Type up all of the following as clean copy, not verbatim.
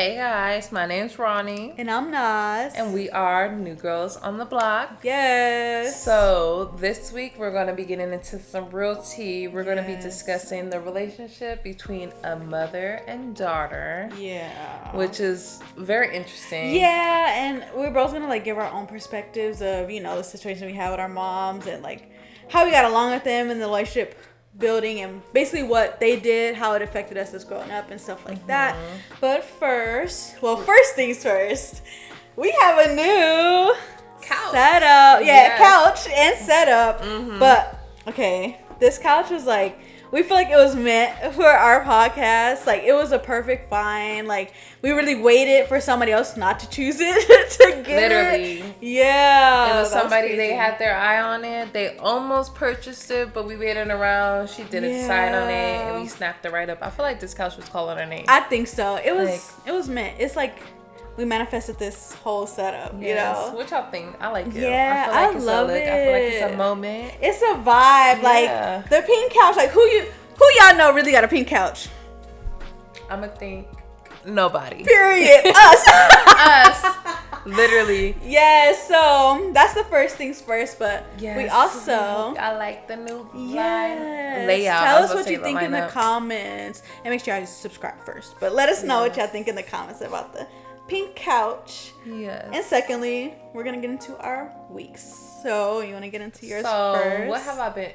Hey guys, my name's Ronnie. And I'm Nas. And we are New Girls on the Block. Yes. So this week we're going to be getting into some real tea. We're going to be discussing the relationship between a mother and daughter. Yeah. Which is very interesting. Yeah, and we're both going to give our own perspectives of, the situation we have with our moms and how we got along with them in the relationship building and basically what they did, how it affected us as growing up and stuff like that. But first things first, we have a new couch setup. Couch and setup. But okay, this couch was we feel like it was meant for our podcast. It was a perfect find. We really waited for somebody else not to choose it to get it. Yeah. It was somebody, they had their eye on it. They almost purchased it, but we waited around. She didn't decide on it, and we snapped it right up. I feel like this couch was calling her name. I think so. It was meant. It's we manifested this whole setup, What y'all think? I like it. Yeah, I feel like love it. I feel like it's a moment. It's a vibe. The pink couch. Who y'all know really got a pink couch? I'ma think nobody. Period. Us. Us. Literally. Yes. So that's the first things first, but we also. I like the new layout. Tell us what you think in the comments, and make sure you subscribe first. But let us know what y'all think in the comments about the pink couch. Yes. And secondly, we're gonna get into our weeks. So you want to get into yours first? What have I been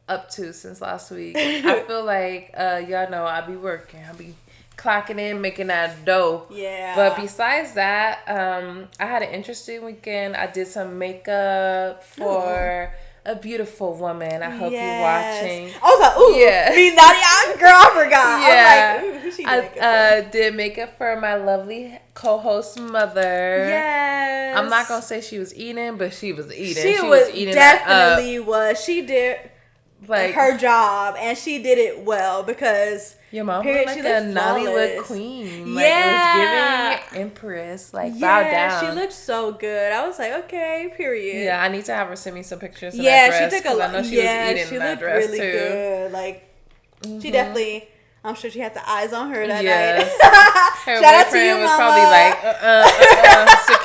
up to since last week? I feel like y'all know I be working. I be clocking in, making that dough. Yeah. But besides that, I had an interesting weekend. I did some makeup for a beautiful woman. I hope you're watching. I was like, ooh, me naughty girl, I forgot. Yeah. I was like, ooh, who she did did makeup for my lovely co-host mother. Yes. I'm not gonna say she was eating, but she was eating. She was eating definitely was. She did her job, and she did it well because your mom was like a Nollywood queen. It was giving empress. Bow down. She looked so good. I was like, okay, period. Yeah, I need to have her send me some pictures of that dress. She took a I know she was eating she that looked dress really too. Good. She definitely. I'm sure she had the eyes on her that night. Her Shout out to you, was Mama.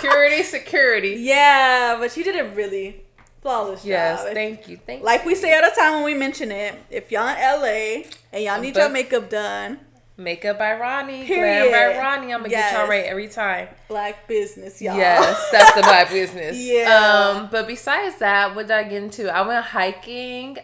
probably security. Yeah, but she did a really flawless job. Yes, thank you. Like we say all the time when we mention it, if y'all in LA and y'all need your makeup done. Makeup by Ronnie. Period. Glam by Ronnie. I'm going to get y'all right every time. Black business, y'all. Yes, that's the black business. Yeah. But besides that, what did I get into? I went hiking.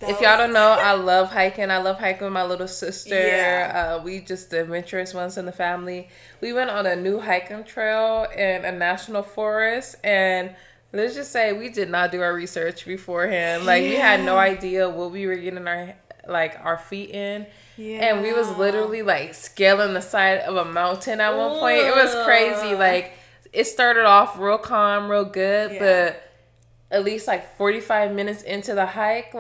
If y'all don't know, I love hiking. I love hiking with my little sister. Yeah. We just the adventurous ones in the family. We went on a new hiking trail in a national forest, and let's just say we did not do our research beforehand. We had no idea what we were getting our feet in. Yeah. And we was literally scaling the side of a mountain at one point. It was crazy. It started off real calm, real good, but at least 45 minutes into the hike,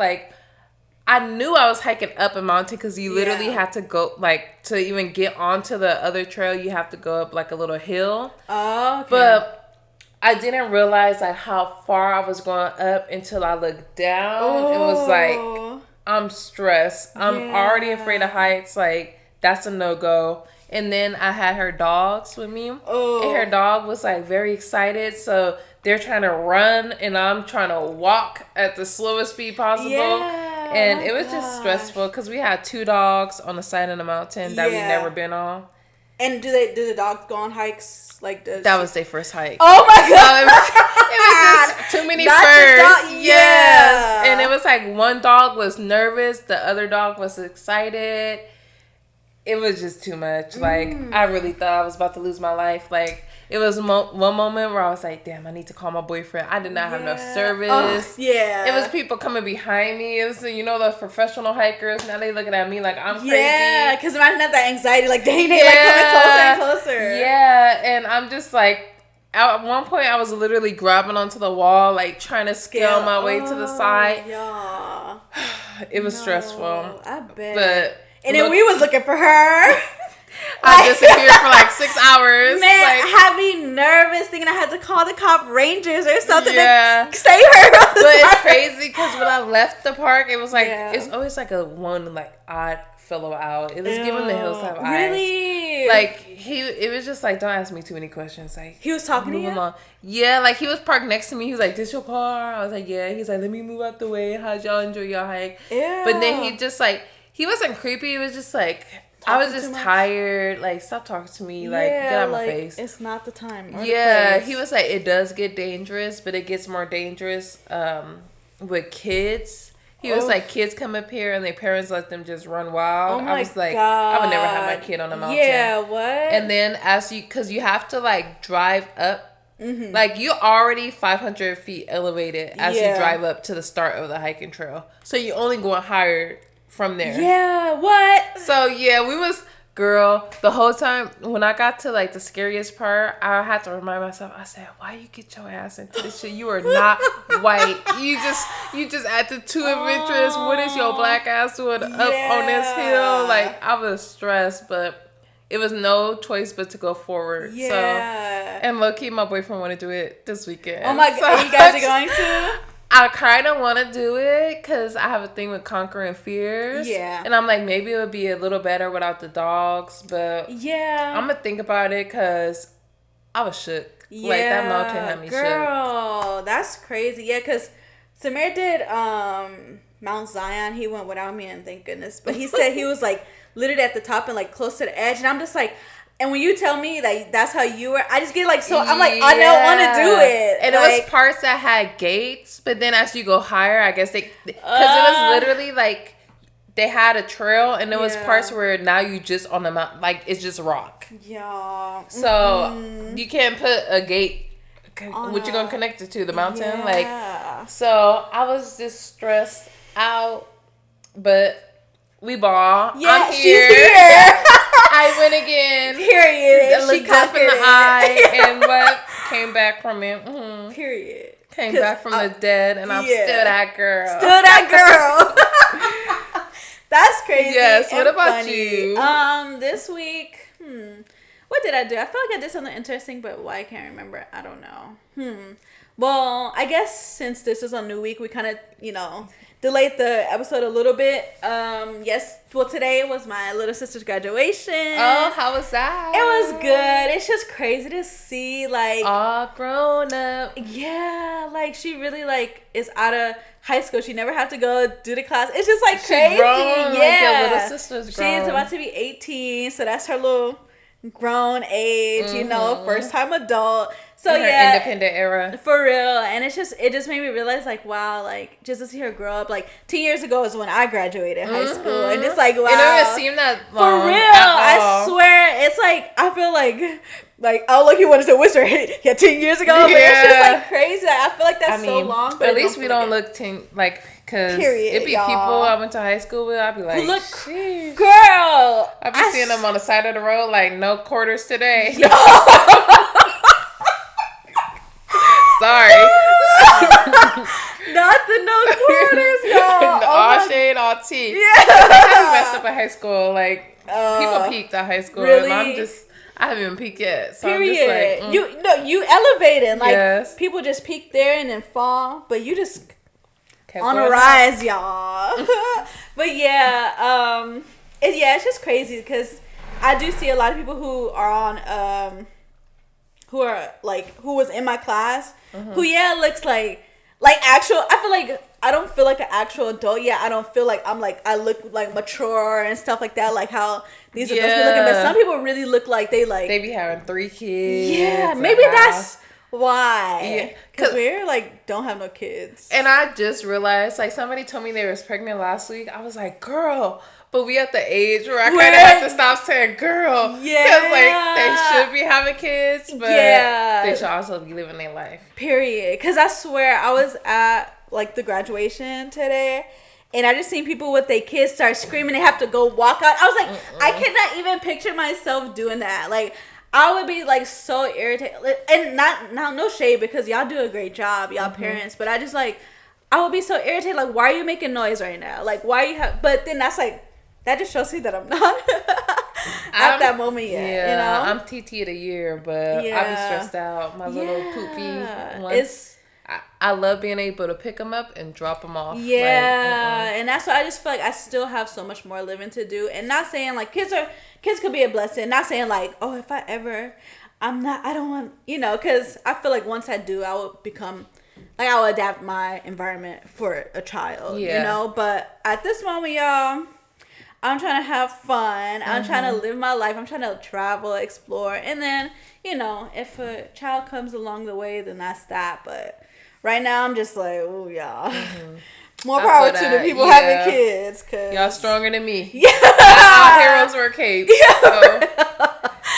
I knew I was hiking up a mountain because you literally had to go, to even get onto the other trail, you have to go up a little hill. Oh, okay. But I didn't realize how far I was going up until I looked down. It was I'm stressed. I'm already afraid of heights. That's a no-go. And then I had her dogs with me. Oh. And her dog was very excited. So they're trying to run and I'm trying to walk at the slowest speed possible. Yeah. And it was just stressful because we had 2 dogs on the side of the mountain that we've never been on. And do the dogs go on hikes? That was their first hike. Oh my god! It was just too many firsts. Yes. And it was one dog was nervous, the other dog was excited. It was just too much. I really thought I was about to lose my life. It was one moment where I was like, damn, I need to call my boyfriend. I did not have enough service. It was people coming behind me. It was, the professional hikers. Now they looking at me like I'm crazy. Yeah, because imagine that anxiety. Dang, they coming closer and closer. Yeah, and I'm just at one point I was literally grabbing onto the wall, trying to scale my way to the side. Yeah. It was stressful. I bet. But and then we was looking for her. I disappeared for like 6 hours. Man, like, had me nervous thinking I had to call the cop rangers or something Yeah. to save her. But it's crazy because when I left the park, it was like, it's always like a one like odd fellow out. It was giving the hills have eyes. Really? Like, it was just like, don't ask me too many questions. Like, he was talking to you? along. Yeah, like he was parked next to me. He was like, this your car? I was like, yeah. He's like, let me move out the way. How'd y'all enjoy your hike? Yeah. But then he just like, he wasn't creepy. It was just like, I was just tired. Like, stop talking to me. Like, get out of my face. It's not the time. Or Yeah, the place. he was like, it does get dangerous, but it gets more dangerous with kids. He was like, kids come up here and their parents let them just run wild. Oh my I was like, God. I would never have my kid on a mountain. Yeah, what? And then because you have to like drive up, like you already 500 feet elevated as you drive up to the start of the hiking trail. So you only going higher from there. Yeah, what? So yeah, we was, girl, the whole time when I got to like the scariest part, I had to remind myself, I said, why you get your ass into this shit? You are not white. You just acted too adventurous. What is your black ass doing up on this hill? Like, I was stressed, but it was no choice but to go forward. Yeah. So, and low-key, my boyfriend wanted to do it this weekend. Oh my God, So you guys are going to? I kind of want to do it because I have a thing with conquering fears. Yeah. And I'm like, maybe it would be a little better without the dogs, but yeah, I'm going to think about it because I was shook. Yeah, like, that mountain had me shook. Girl, that's crazy. Yeah, because Samir did Mount Zion. He went without me, and thank goodness. But he said he was like literally at the top and like close to the edge. And I'm just like, and when you tell me that that's how you were, I just get like, so I'm like, I don't want to do it. And like, it was parts that had gates, but then as you go higher, I guess because it was literally like, they had a trail, and there was parts where now you just on the mountain, like it's just rock. Yeah. So you can't put a gate. What you gonna connect it to? The mountain? Yeah. Like, so I was just stressed out, but we ball. Yeah, I'm she's here. here. I win again. Period. Looked death in the eye, and what came back from it? Mm-hmm. Period. Came back from the dead, and I'm still that girl. Still that girl. That's crazy. Yes. What about funny. you? This week, what did I do? I feel like I did something interesting, but why I can't remember, I don't know. Well, I guess since this is a new week, we kind of, delayed the episode a little bit. Today was my little sister's graduation. Oh, how was that? It was good. It's just crazy to see, like, all grown up. Yeah, like she really like is out of high school. She never had to go do the class. It's just like She crazy. grown, Yeah, like your little sister's grown. She's about to be 18, so that's her little grown age. First time adult. So in her independent era. For real. And it just made me realize, like, wow, like, just to see her grow up. Like, 10 years ago is when I graduated high school. And it's like, wow. It don't even seem that long. For real. I swear. It's like, I feel like, oh, look, he wanted to whisper. Yeah, 10 years ago. But it's just, like, crazy. Like, I feel like that's so long. But at least we don't look 10, like, because it be people I went to high school with. I'd be like, look, sheesh. Girl. I'd be seeing them on the side of the road, like, no quarters today. Sorry. Not the no quarters, y'all. All shade, all tea. Yeah. I messed up at high school. Like, people peaked at high school. Really? And I haven't even peaked yet. So Period. I'm just like, you elevated. Like, yes. People just peak there and then fall. But you just kept on a rise, y'all. But yeah, it's just crazy because I do see a lot of people who are on, who was in my class, who looks like actual. I feel like I don't feel like an actual adult. Yeah, I don't feel like I look like mature and stuff like that. Like how these adults be looking, but some people really look like they be having 3 kids. Yeah, maybe that's why. Yeah, because we're like don't have no kids. And I just realized, like, somebody told me they was pregnant last week. I was like, girl. But we at the age where I kind of have to stop saying girl. Yeah. Because, like, they should be having kids, but they should also be living their life. Period. Because I swear, I was at, like, the graduation today, and I just seen people with their kids start screaming. They have to go walk out. I was like, I cannot even picture myself doing that. Like, I would be, like, so irritated. And not no shade, because y'all do a great job, y'all parents. But I just, like, I would be so irritated. Like, why are you making noise right now? Like, why are you but then that's, like, that just shows me that I'm not. at that moment yet. Yeah, You know, I'm TT of the year, but I be stressed out. My little poopy ones. I love being able to pick them up and drop them off. Yeah, and that's why I just feel like I still have so much more living to do. And not saying like kids could be a blessing. Not saying like, oh, if I ever, I don't want, because I feel like once I do, I will become like, I will adapt my environment for a child. But at this moment, y'all, I'm trying to have fun. I'm trying to live my life. I'm trying to travel, explore, and then if a child comes along the way, then that's that. But right now, I'm just like, oh, y'all. More power to the people having kids. Cause y'all stronger than me. Yeah. All heroes wear capes. So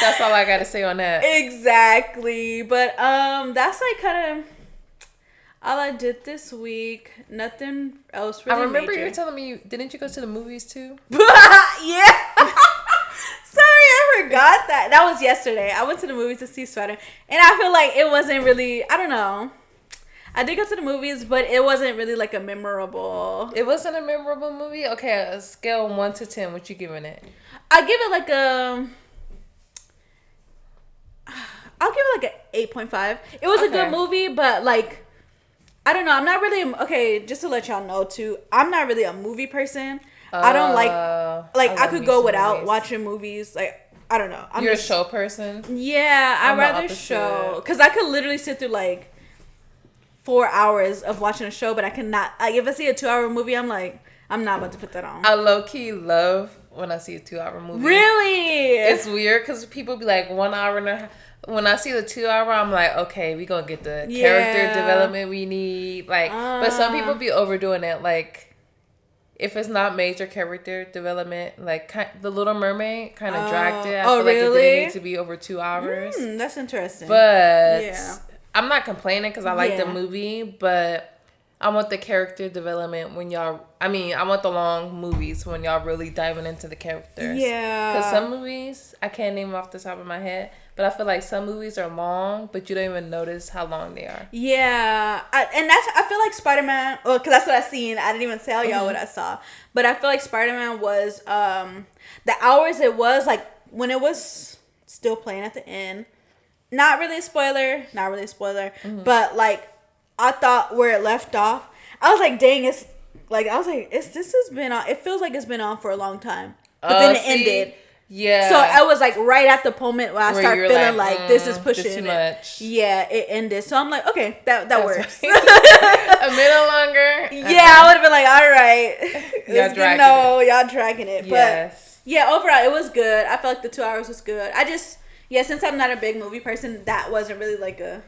that's all I got to say on that. Exactly. But that's like kind of all I did this week. Nothing else really I remember major. you were telling me, didn't you go to the movies too? Yeah. Sorry, I forgot that. That was yesterday. I went to the movies to see Spider, and I feel like it wasn't really, I don't know. I did go to the movies, but it wasn't really like a memorable. It wasn't a memorable movie? Okay, a scale 1 to 10, what you giving it? I give it like I'll give it like an 8.5. It was a good movie, but like, I don't know. I'm not really, okay, just to let y'all know too, I'm not really a movie person. I don't like I could go without watching movies. Like, I don't know. You're a show person? Yeah, I'd rather show. Because I could literally sit through like 4 hours of watching a show, but I cannot. Like, if I see a 2-hour movie, I'm like, I'm not about to put that on. I low-key love when I see a 2-hour movie. Really? It's weird because people be like 1 hour and a half. When I see the 2 hour, I'm like, okay, we gonna get the character development we need. Like, but some people be overdoing it. Like, if it's not major character development, like The Little Mermaid kind of dragged it. I feel like it didn't need to be over 2 hours. That's interesting. But I'm not complaining because I like the movie, but I want the character development when y'all. I mean, I want the long movies when y'all really diving into the characters. Yeah. Because some movies I can't name off the top of my head. But I feel like some movies are long, but you don't even notice how long they are. Yeah. I feel like Spider-Man, because that's what I seen. I didn't even tell y'all what I saw. But I feel like Spider-Man was, the hours it was, like, when it was still playing at the end. Not really a spoiler. But, like, I thought where it left off, I was like, dang, this has been on, it feels like it's been on for a long time. But then it ended. Yeah. So I was like right at the moment where I started feeling like this is pushing it. Too much. Yeah, it ended. So I'm like, okay, that works. A minute longer. Yeah, I would have been like, all right. Y'all dragging it. Yes. But yeah, overall it was good. I felt like the 2 hours was good. Since I'm not a big movie person, that wasn't really like a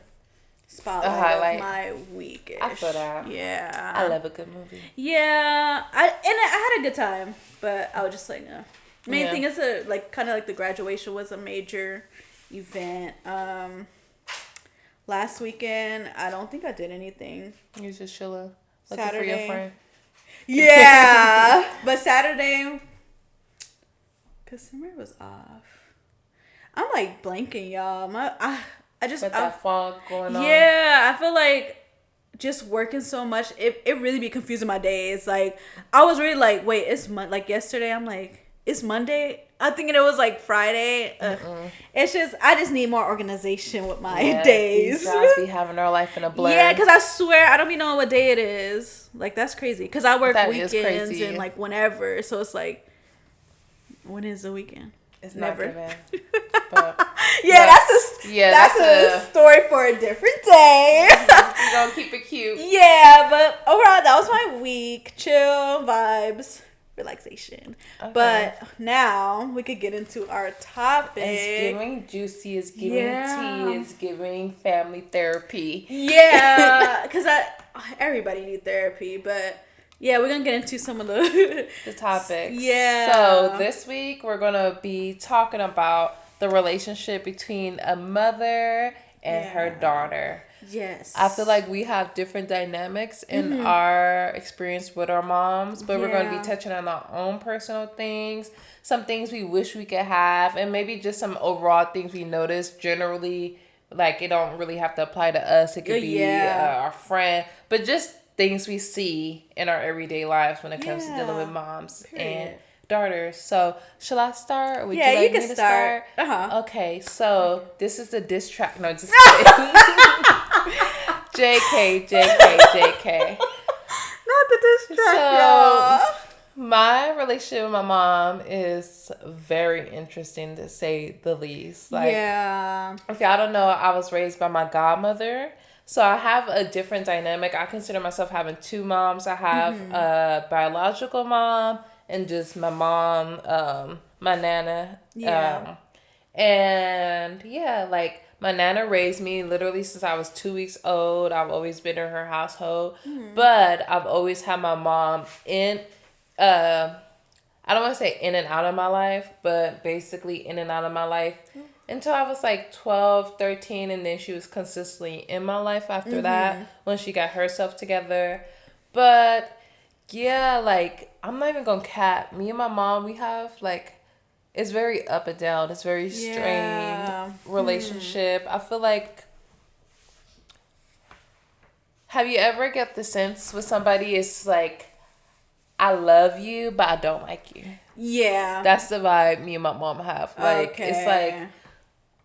spotlight of my week. I feel that. Yeah. I love a good movie. Yeah. I had a good time, but I was just like, no. Main thing is kind of like the graduation was a major event. Last weekend, I don't think I did anything. You was just chilling, looking for your friend. Yeah, but Saturday, cause summer was off. I'm like blanking, y'all. I just that fog going on. Yeah, I feel like just working so much, it really be confusing my days. Like I was really like, wait, it's like yesterday. I'm like, it's Monday. I'm thinking it was like Friday. It's just, I just need more organization with my days. These guys be having our life in a blur. Yeah, because I swear I don't be knowing what day it is. Like that's crazy. Because I work weekends and like whenever. So it's like, when is the weekend? It's never. Not given. But, that's a story for a different day. We're gonna keep it cute. Yeah, but overall that was my week. Chill vibes. Relaxation. Okay. But now we could get into our topic. It's giving juicy, it's giving tea, it's giving family therapy. Yeah, because everybody need therapy, but yeah, we're gonna get into some of the topics. Yeah. So this week we're gonna be talking about the relationship between a mother and her daughter. Yes. I feel like we have different dynamics in our experience with our moms, but we're going to be touching on our own personal things, some things we wish we could have, and maybe just some overall things we notice generally. Like, it don't really have to apply to us. It could be our friend, but just things we see in our everyday lives when it comes to dealing with moms. Period. And daughters. So, shall I start? Or would Yeah, you you like can me to start. start? Uh-huh. Okay, so this is the diss track. No, just kidding. JK, JK, JK. Not the distract, So, y'all. my relationship with my mom is very interesting to say the least. Like, Yeah. if y'all don't know, I was raised by my godmother. So I have a different dynamic. I consider myself having two moms. I have a biological mom and just my mom, my nana. Yeah. And yeah, like my nana raised me literally since I was 2 weeks old. I've always been in her household. But I've always had my mom in I don't want to say in and out of my life, but basically in and out of my life until I was like 12, 13, and then she was consistently in my life after that when she got herself together. But yeah, like I'm not even gonna cap. Me and my mom, we have like it's very up and down. It's very strained Yeah. relationship. I feel like have you ever get the sense with somebody it's like I love you, but I don't like you. Yeah. That's the vibe me and my mom have. Like, okay. it's like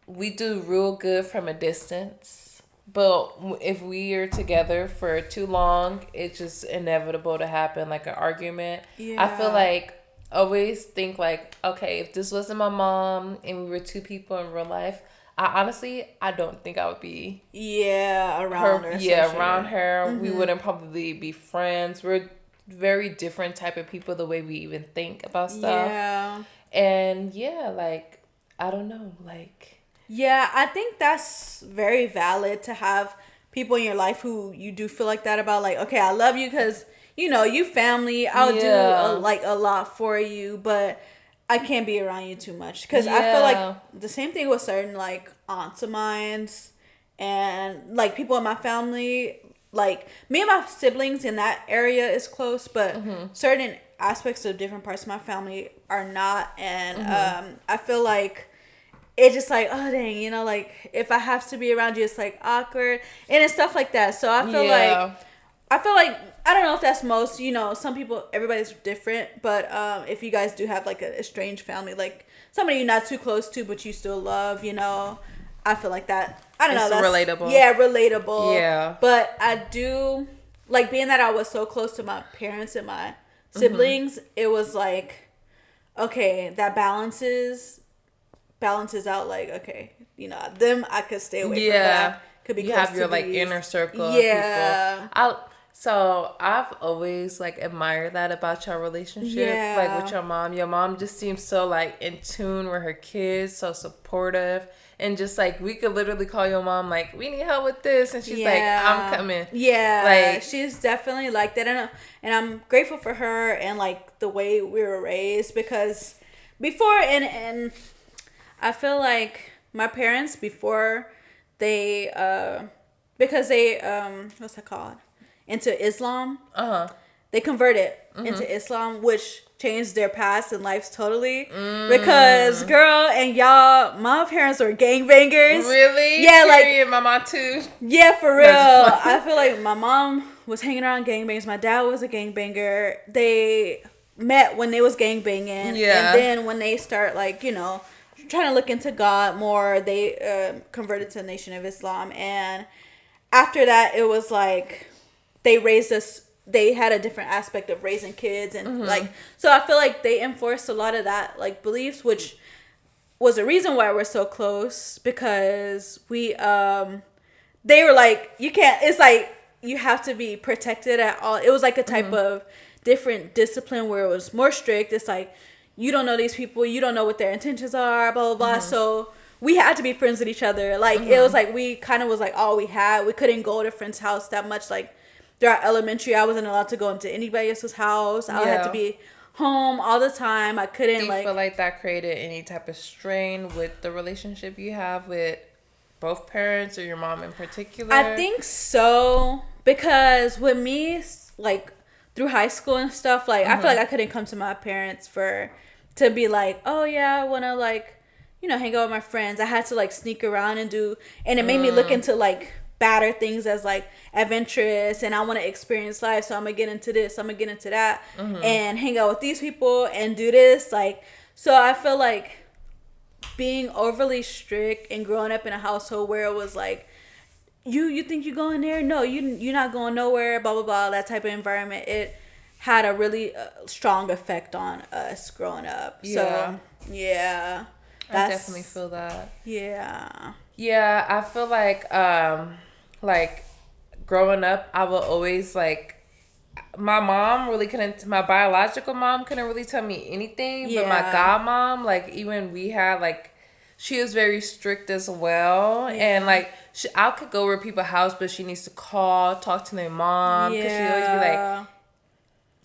we do real good from a distance, but if we are together for too long, it's just inevitable to happen, like an argument. Yeah. I feel like always think like, okay, if this wasn't my mom and we were two people in real life, I don't think I would be around her. around her. We wouldn't probably be friends. We're very different type of people the way we even think about stuff. Yeah. And yeah, like I don't know, like Yeah, I think that's very valid to have people in your life who you do feel like that about. Like, okay, I love you because you family. I'll do a lot for you, but I can't be around you too much because I feel like the same thing with certain like aunts of mine and like people in my family. Like me and my siblings in that area is close, but certain aspects of different parts of my family are not, and I feel like it's just like, oh dang, like if I have to be around you, it's like awkward and it's stuff like that. So I feel like I don't know if that's most, some people, everybody's different, but if you guys do have like a estranged family, like somebody you're not too close to but you still love, I feel like that. I don't know. That's relatable. Yeah, relatable. Yeah. But I do like being that I was so close to my parents and my siblings. It was like, okay, that balances out. Like, okay, them I could stay away from. That could be. You have your like inner circle. Of people. So I've always like admired that about your relationship, like with your mom. Your mom just seems so like in tune with her kids, so supportive, and just like we could literally call your mom like we need help with this, and she's like I'm coming. Yeah, like she's definitely like that, and I'm grateful for her and like the way we were raised because before and I feel like my parents before they because they what's that called? Into Islam. They converted into Islam, which changed their past and lives totally. Because girl and y'all, my parents were gangbangers. Really? Yeah, period. Like my mom too. Yeah, for real. I feel like my mom was hanging around gangbangers. My dad was a gangbanger. They met when they was gangbanging. Yeah. And then when they start like, trying to look into God more, they converted to the Nation of Islam. And after that, it was like they raised us. They had a different aspect of raising kids, and like so. I feel like they enforced a lot of that like beliefs, which was a reason why we're so close because we they were like you can't. It's like you have to be protected at all. It was like a type of different discipline where it was more strict. It's like you don't know these people, you don't know what their intentions are, blah blah blah. So we had to be friends with each other. Like it was like we kind of was like all we had. We couldn't go to a friend's house that much. Like throughout elementary, I wasn't allowed to go into anybody else's house. I had to be home all the time. I couldn't. Do you feel like that created any type of strain with the relationship you have with both parents or your mom in particular? I think so because with me, like through high school and stuff, like I feel like I couldn't come to my parents to be like, oh yeah, I want to like hang out with my friends. I had to like sneak around and it made me look into like batter things as like adventurous, and I want to experience life, so I'm gonna get into this, I'm gonna get into that, and hang out with these people and do this. Like, so I feel like being overly strict and growing up in a household where it was like, you think you're going there? No, you're not going nowhere. Blah blah blah. That type of environment, it had a really strong effect on us growing up. Yeah. So yeah, I definitely feel that. Yeah. Yeah, I feel like growing up, I will always like, my mom really couldn't, my biological mom couldn't really tell me anything, but my godmom, like, even we had like, she was very strict as well, and like I could go over to people's house, but she needs to talk to their mom, because she always be like,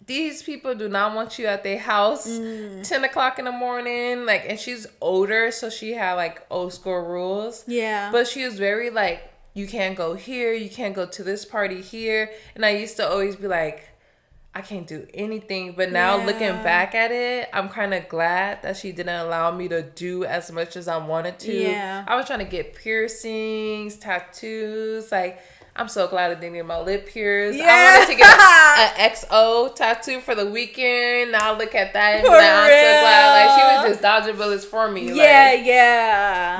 these people do not want you at their house 10 o'clock in the morning, like, and she's older, so she had like old school rules, but she was very like, you can't go here, you can't go to this party here, and I used to always be like, I can't do anything. But now looking back at it, I'm kind of glad that she didn't allow me to do as much as I wanted to. I was trying to get piercings, tattoos. Like, I'm so glad I didn't get my lip pierced. I wanted to get an XO tattoo for the weekend. Now look at that. And now I'm so glad. Like, she was just dodging bullets for me.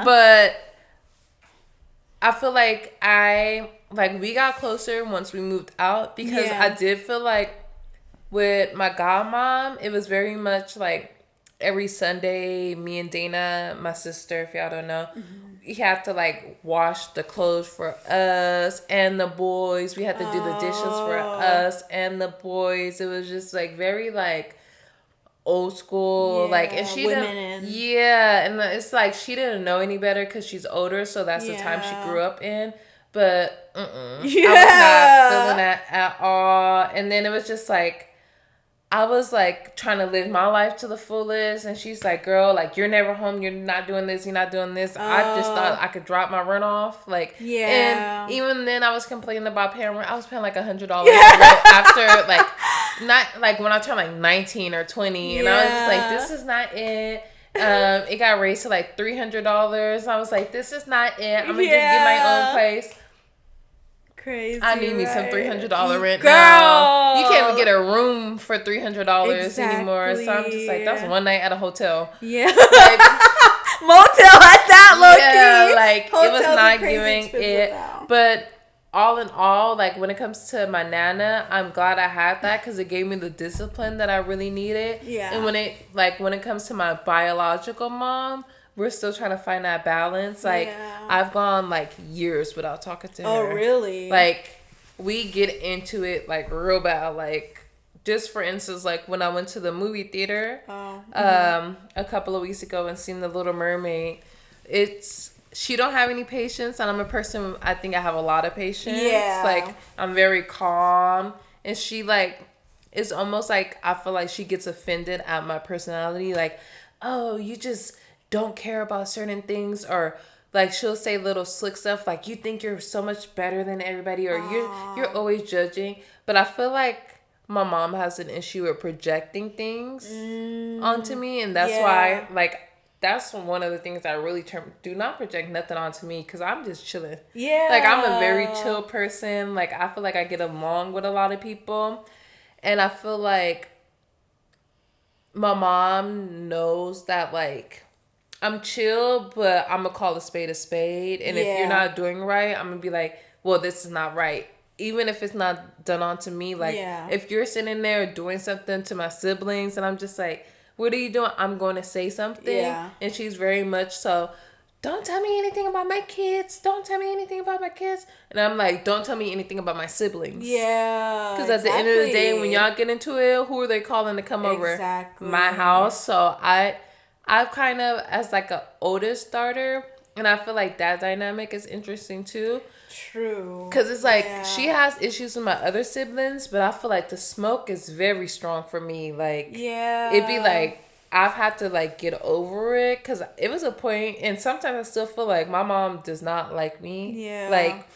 But I feel like we got closer once we moved out, because I did feel like with my godmom, it was very much like every Sunday, me and Dana, my sister, if y'all don't know, we had to like wash the clothes for us and the boys. We had to do the dishes for us and the boys. It was just like very like old school, like, and she didn't, and it's like she didn't know any better because she's older, so that's the time she grew up in. But I was not feeling that at all. And then it was just like, I was like trying to live my life to the fullest, and she's like, girl, like, you're never home, you're not doing this, you're not doing this. I just thought I could drop my rent off, like, and even then I was complaining about paying rent. I was paying like $100 after, like, not like when I turned like 19 or 20, and I was just like, this is not it. It got raised to like $300. I was like, this is not it. I'm gonna just get my own place. Crazy. I need me some $300 rent, girl. Now. You can't even get a room for $300 anymore. So I'm just like, that's one night at a hotel. Yeah. Like, motel at that location. Like, hotels, it was not giving it. Now. But all in all, like, when it comes to my nana, I'm glad I had that, because it gave me the discipline that I really needed. And when it comes to my biological mom, we're still trying to find that balance. Like, I've gone like years without talking to her. Oh, really? Like, we get into it like real bad. Like, just for instance, like when I went to the movie theater a couple of weeks ago and seen The Little Mermaid, she don't have any patience, and I'm a person, I think I have a lot of patience. Like, I'm very calm, and she like, it's almost like I feel like she gets offended at my personality. Like, oh, you just don't care about certain things, or like she'll say little slick stuff like, you think you're so much better than everybody, or you're always judging. But I feel like my mom has an issue with projecting things onto me, and that's why, like, that's one of the things I really do not project nothing onto me, because I'm just chilling. Like, I'm a very chill person. Like, I feel like I get along with a lot of people, and I feel like my mom knows that, like, I'm chill, but I'm going to call a spade a spade. And if you're not doing right, I'm going to be like, well, this is not right. Even if it's not done onto me. Like, if you're sitting there doing something to my siblings, and I'm just like, what are you doing? I'm going to say something. And she's very much so, don't tell me anything about my kids. Don't tell me anything about my kids. And I'm like, don't tell me anything about my siblings. Because at the end of the day, when y'all get into it, who are they calling to come over? My house. So I've kind of, as like a oldest daughter, and I feel like that dynamic is interesting too. True. Because it's like, she has issues with my other siblings, but I feel like the smoke is very strong for me. Like, it'd be like, I've had to like get over it, because it was a point, and sometimes I still feel like my mom does not like me. Like,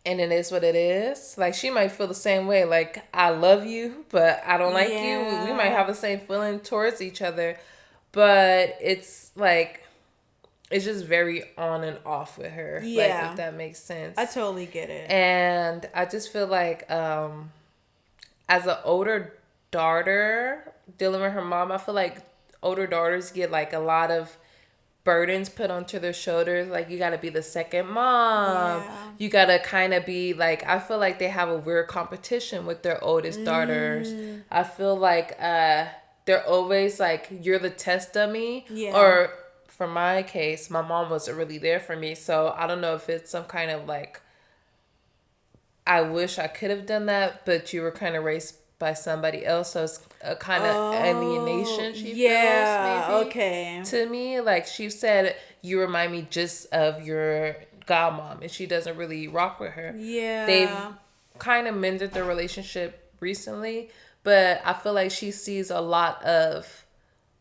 and it is what it is. Like, she might feel the same way. Like, I love you, but I don't like you. We might have the same feeling towards each other. But it's like, it's just very on and off with her. Like, Yeah. if that makes sense. I totally get it. And I just feel like as an older daughter dealing with her mom, I feel like older daughters get like a lot of burdens put onto their shoulders. Like, you got to be the second mom. Yeah. You got to kind of be like, I feel like they have a weird competition with their oldest daughters. I feel like they're always like, you're the test dummy. Yeah. Or for my case, my mom wasn't really there for me. So I don't know if it's some kind of like, I wish I could have done that, but you were kind of raised by somebody else, so it's a kind of alienation she feels, maybe. Okay. To me, like, she said, you remind me just of your godmom, and she doesn't really rock with her. Yeah. They've kind of mended their relationship recently, but I feel like she sees a lot of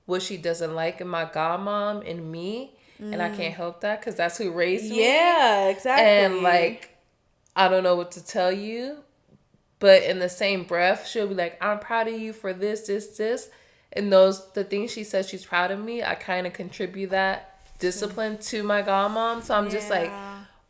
what she doesn't like in my godmom and me, and I can't help that because that's who raised me. Yeah, exactly. And, like, I don't know what to tell you, but in the same breath, she'll be like, I'm proud of you for this. And the things she says she's proud of me, I kind of contribute that discipline to my godmom. So I'm just like,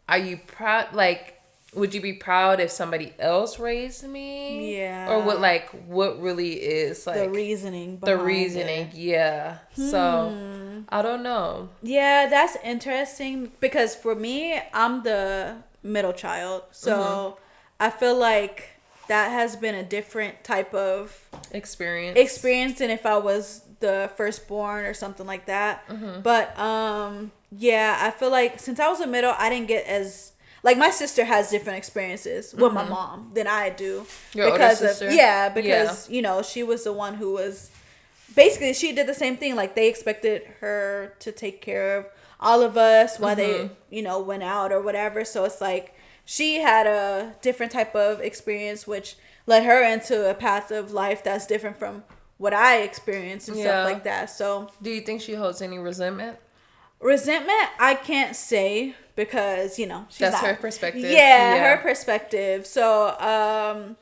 are you proud? Like, would you be proud if somebody else raised me? Yeah. Or what really is like the reasoning it. Yeah. So I don't know. Yeah, that's interesting because for me, I'm the middle child. So I feel like that has been a different type of experience than if I was the firstborn or something like that. But yeah, I feel like since I was a middle, I didn't get as like my sister has different experiences with my mom than I do. Your older sister? Because you know, she was the one who was basically she did the same thing. Like they expected her to take care of all of us while they, you know, went out or whatever. So it's like she had a different type of experience, which led her into a path of life that's different from what I experienced and stuff like that. So, do you think she holds any resentment? Resentment, I can't say because, you know, that's her perspective. Yeah, her perspective. So,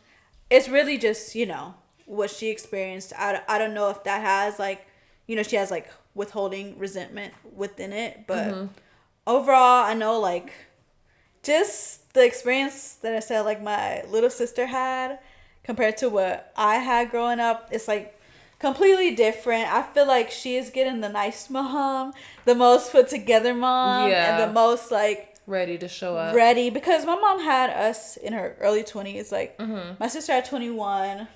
it's really just, you know, what she experienced. I don't know if that has like, you know, she has like withholding resentment within it, but overall, I know like just the experience that I said, like my little sister had compared to what I had growing up, it's like completely different. I feel like she is getting the nice mom, the most put together mom, and the most like ready to show up. Because my mom had us in her early 20s. Like my sister at 21,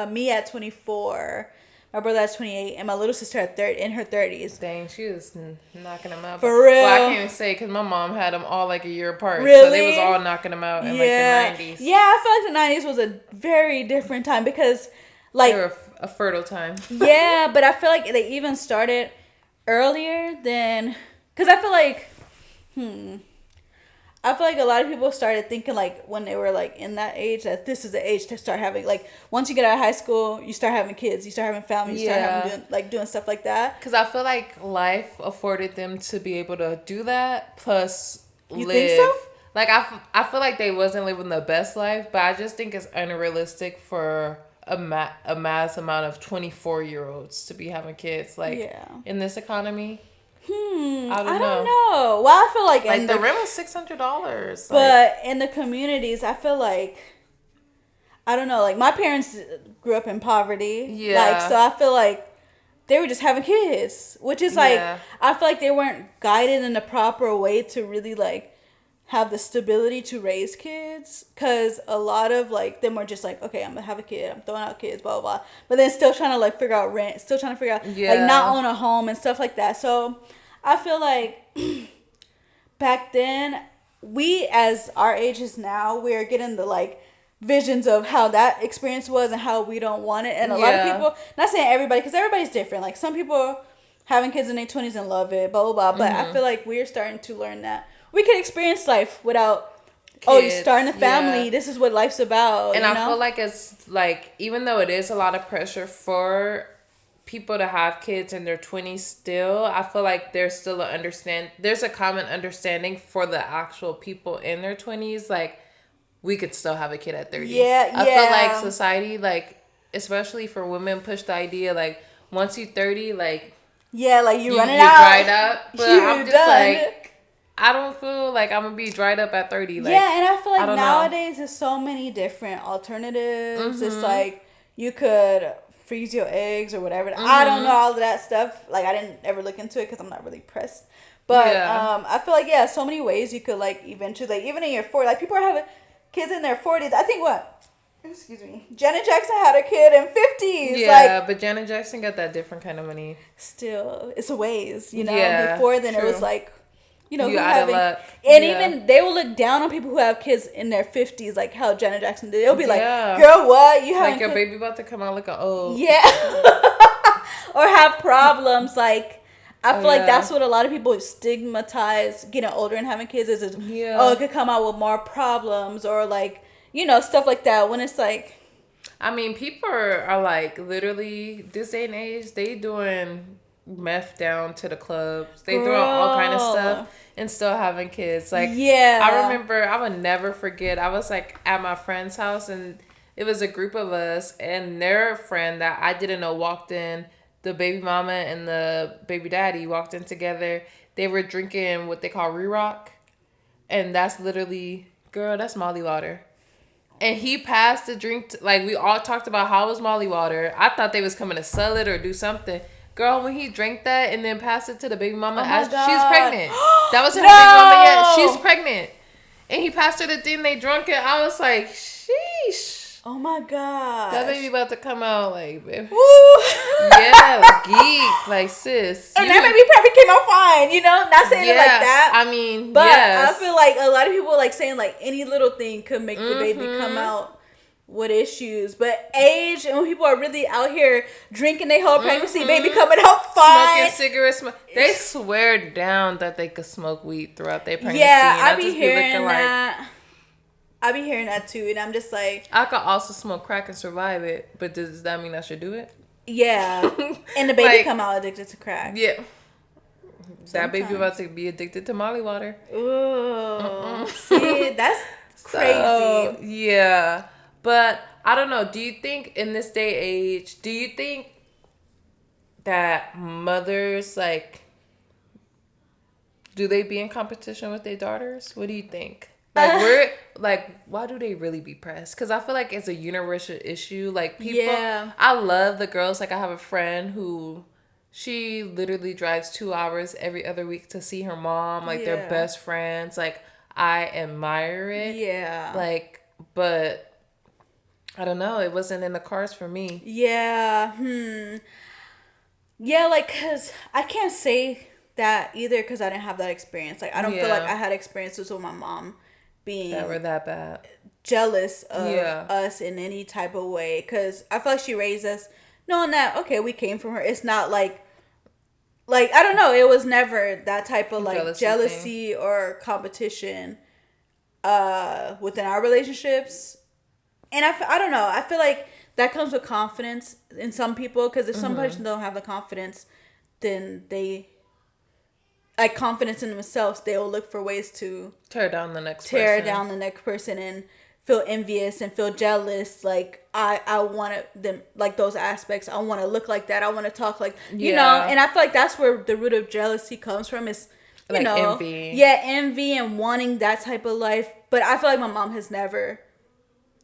me at 24. My brother at 28, and my little sister at in her 30s. Dang, she was knocking them out. For real. Well, I can't even say because my mom had them all like a year apart. Really? So they was all knocking them out in like the 90s. Yeah, I feel like the 90s was a very different time because like... They were a fertile time. Yeah, but I feel like they even started earlier than... Because I feel like... I feel like a lot of people started thinking like when they were like in that age that this is the age to start having like once you get out of high school you start having kids, you start having families, you start having doing stuff like that. Because I feel like life afforded them to be able to do that. Plus, you think so? Like I feel like they wasn't living the best life, but I just think it's unrealistic for a mass amount of 24-year-olds to be having kids like in this economy. I don't know. Well, I feel like the rent was $600. But in the communities, I feel like I don't know. Like my parents grew up in poverty. Yeah. Like so, I feel like they were just having kids, which is like I feel like they weren't guided in the proper way to really like have the stability to raise kids. Because a lot of like them were just like, okay, I'm gonna have a kid, I'm throwing out kids, blah blah blah. But then still trying to like figure out rent, still trying to figure out like not own a home and stuff like that. So I feel like back then, we as our ages now, we are getting the like visions of how that experience was and how we don't want it. And a lot of people, not saying everybody, because everybody's different. Like some people having kids in their 20s and love it, blah blah blah. But I feel like we're starting to learn that we can experience life without kids, you're starting a family. This is what life's about. And I feel like it's like even though it is a lot of pressure for people to have kids in their 20s still, I feel like there's still there's a common understanding for the actual people in their 20s, like we could still have a kid at 30. I feel like society, like especially for women, push the idea like once you're 30, like Yeah, like you running you're out. dried up. But You I'm just done. like, I don't feel like I'm gonna be dried up at 30. Like, Yeah, and I feel I like don't nowadays there's so many different alternatives. It's Mm-hmm. like you could freeze your eggs or whatever. Mm-hmm. I don't know all of that stuff. Like I didn't ever look into it because I'm not really pressed. But Yeah. I feel like so many ways you could like eventually like even in your 40s, like people are having kids in their 40s. I think excuse me, Janet Jackson had a kid in 50s. Yeah, Like but Janet Jackson got that different kind of money. still, it's a ways, you know. Yeah, Before then, it true. was like, you know, You who out of having, luck. and Yeah. even they will look down on people who have kids in their 50s, like how Janet Jackson did. They'll be like, Yeah. "Girl, what you having?" Like your baby about to come out looking old. Yeah, or have problems. Like I feel like yeah. that's what a lot of people stigmatize getting older and having kids is Yeah. oh, it could come out with more problems or like stuff like that. When it's like, I mean, people are like literally this day and age. They doing meth down to the clubs. They doing all kind of Girl. stuff and still having kids. Like Yeah. I remember, I would never forget. I was like at my friend's house and it was a group of us and their friend that I didn't know walked in. The baby mama and the baby daddy walked in together. They were drinking what they call re-rock, and that's literally, girl, that's Molly water. And he passed the drink. Like we all talked about how it was Molly water. I thought they was coming to sell it or do something. Girl, when he drank that and then passed it to the baby mama, Oh my as God. she's pregnant. That wasn't No. her baby mama yet. She's pregnant. And he passed her the thing. They drunk it. I was like, sheesh. oh my god, That baby about to come out like, babe. Woo. Yeah, geek, like sis. And that baby probably came out fine, not saying it like that. I mean, But yes. I feel like a lot of people like saying like any little thing could make the baby come out with issues. But age and when people are really out here drinking their whole pregnancy, baby coming out fine. Smoking cigarettes. They swear down that they could smoke weed throughout their pregnancy. Yeah, and I be just hearing looking that. I be hearing that too, and I'm just like, I could also smoke crack and survive it, but does that mean I should do it? yeah. And the baby Like, come out addicted to crack. Yeah. That baby Sometimes. about to be addicted to Molly water. Ooh, see, that's crazy. So, yeah. But I don't know. Do you think in this day age, do you think that mothers like do they be in competition with their daughters? What do you think? Like why do they really be pressed? Because I feel like it's a universal issue. Like people, Yeah. I love the girls. Like I have a friend who she literally drives 2 hours every other week to see her mom. Like they're Yeah. best friends. Like I admire it. Yeah. Like, but I don't know. It wasn't in the cards for me. Yeah. Yeah, like, cause I can't say that either, cause I didn't have that experience. Like, I don't feel like Yeah. I had experiences with my mom being That were that bad. jealous of Yeah. us in any type of way. Cause I feel like she raised us knowing that okay, we came from her. It's not like I don't know. It was never that type of like jealousy or competition within our relationships. And I don't know. I feel like that comes with confidence in some people. Because if some person don't have the confidence, then they like confidence in themselves. They will look for ways to Tear down the next person and feel envious and feel jealous. Like I want them like those aspects. I want to look like that. I want to talk like you know. And I feel like that's where the root of jealousy comes from. Is you know envy. Yeah, envy and wanting that type of life. But I feel like my mom has never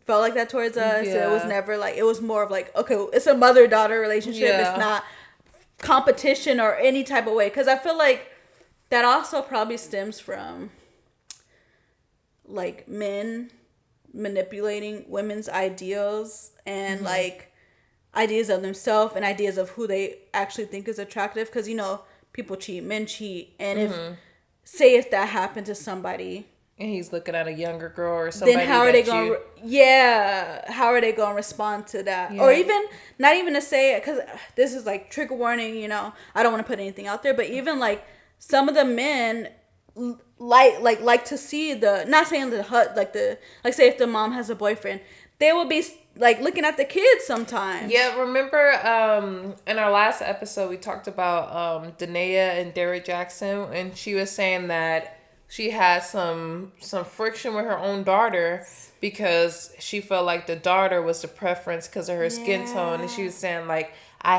felt like that towards us. Yeah. It was never like it was more of like okay, it's a mother-daughter relationship. Yeah. It's not competition or any type of way. Because I feel like that also probably stems from like men manipulating women's ideals and like ideas of themselves and ideas of who they actually think is attractive. Because people cheat, men cheat, and if that happened to somebody, and he's looking at a younger girl or somebody, then how are they going? How are they going to respond to that? Yeah. Or even not even to say it, because this is like trigger warning. I don't want to put anything out there, but even like some of the men like to see the not saying the hut like say if the mom has a boyfriend, they will be like looking at the kids sometimes. Yeah, remember in our last episode we talked about Danae and Derek Jackson, and she was saying that she had some friction with her own daughter because she felt like the daughter was the preference because of her skin tone, and she was saying like I